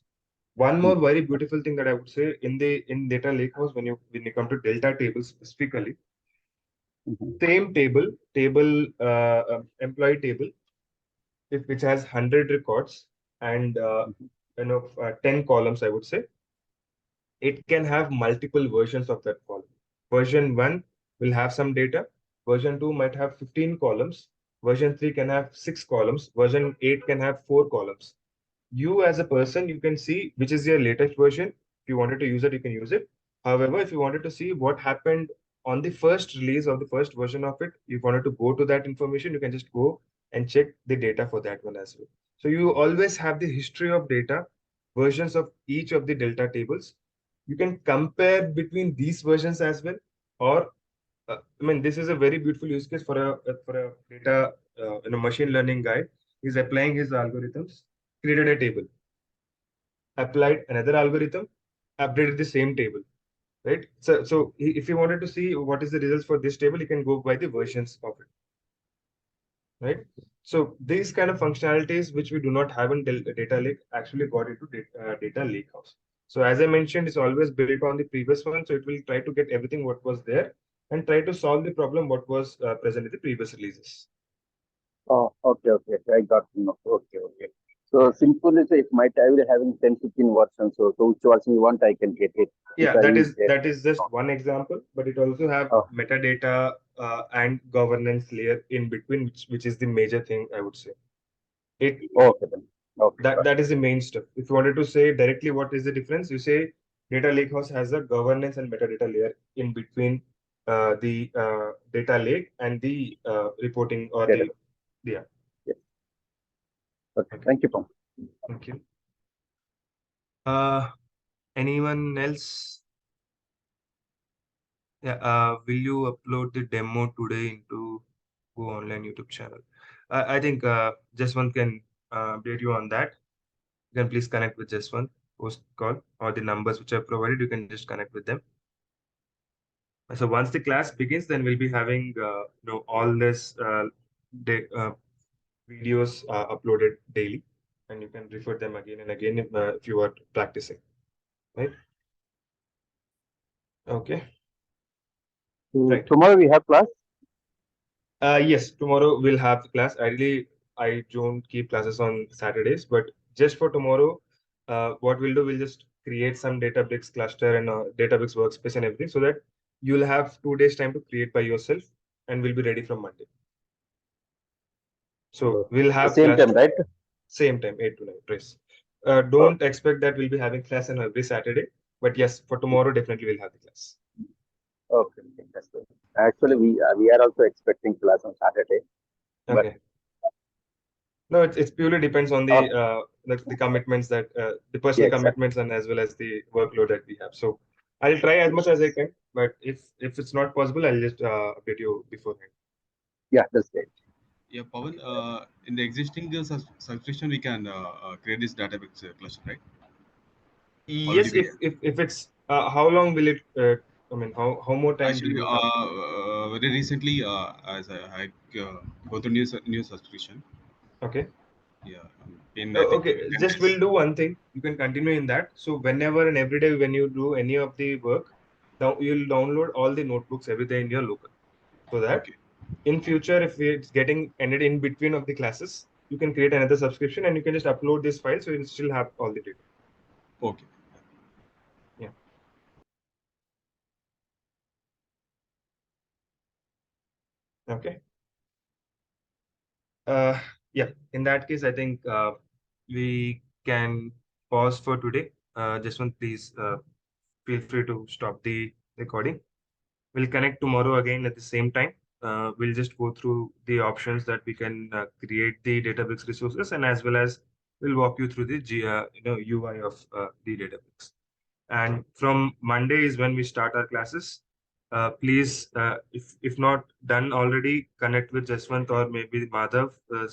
One more very beautiful thing that I would say in data lakehouse when you come to delta tables specifically, Mhm. same employee table, if which has 100 records and 10 columns, I would say it can have multiple versions of that column. Version 1 will have some data. Version 2 might have 15 columns. Version 3 can have 6 columns. Version 8 can have 4 columns. You as a person, you can see which is your latest version. If you wanted to use it, you can use it. However, if you wanted to see what happened on the first release of the first version of it, you wanted to go to that information, you can just go and check the data for that one as well. So you always have the history of data, versions of each of the delta tables. You can compare between these versions as well, or I mean, this is a very beautiful use case for a data machine learning guy. He's applying his algorithms, created a table, applied another algorithm, updated the same table. right? So if you wanted to see what is the results for this table, you can go by the versions of it, right? So these kind of functionalities which we do not have in data lake actually got into data lakehouse. So as I mentioned, it's always built on the previous one, so it will try to get everything what was there and try to solve the problem what was present in the previous releases. Oh, okay, okay, okay. I got to know. Okay, okay. So Yeah. simple is if my tab is having 10, 15 versions, so which version you want, I can get it. If Yeah, I that use is it. that is just one example, but it also have Oh, metadata and governance layer in between, which is the major thing I would say. It okay then. Okay, that got that is the main stuff. If you wanted to say directly what is the difference, you say data lakehouse has a governance and metadata layer in between the data lake and the reporting or it. the yeah. Yes. Okay. Okay, Thank you, Pam. thank you. Uh, anyone else? Yeah, will you upload the demo today into Go Online YouTube channel? I think just one can update you on that. You can please connect with just one post call or the numbers which are provided. You can just connect with them. So once the class begins, then we'll be having all this videos uploaded daily, and you can refer them again and again if you are practicing, right? Okay, So right. tomorrow we have class. Yes, tomorrow we'll have the class. Ideally, I don't keep classes on Saturdays, but just for tomorrow, what we'll do, we'll just create some Databricks cluster and Databricks workspace and everything so that you'll have 2 days time to create by yourself and we'll be ready from Monday. So we'll The have same class time, right? same time, 8 to 9, please. Oh, Don't expect that we'll be having class on every Saturday, but yes, for tomorrow, definitely we'll have the class. okay, okay, that's good. Actually, we are also expecting class on Saturday, but Okay. No, it's purely depends on okay, the commitments that the yeah, personal exactly. commitments and as well as the workload that we have. So I'll try as much as I can, but if it's not possible, I'll just update you beforehand. Yeah, that's great. Yeah, Pawan, in the existing subscription, we can create this database cluster, right? Already Yes, we if it's how long will it? I mean, how more time do actually you have? very recently as I go through new subscription. Okay. Yeah, in I think Okay, 10 just days. we'll do one thing. You can continue in that. So whenever and every day when you do any of the work, you'll download all the notebooks every day in your local. So that Okay, in future, if it's getting ended in between of the classes, you can create another subscription and you can just upload this file so you'll still have all the data. okay. Yeah. Okay. Uh, yeah. In that case, I think we can pause for today. Just one, please feel free to stop the recording. We'll connect tomorrow again at the same time. We'll just go through the options that we can create the Databricks resources, and as well as we'll walk you through the UI of the Databricks. And from Monday is when we start our classes. Please, if not done already, connect with Jaswant or maybe Madhav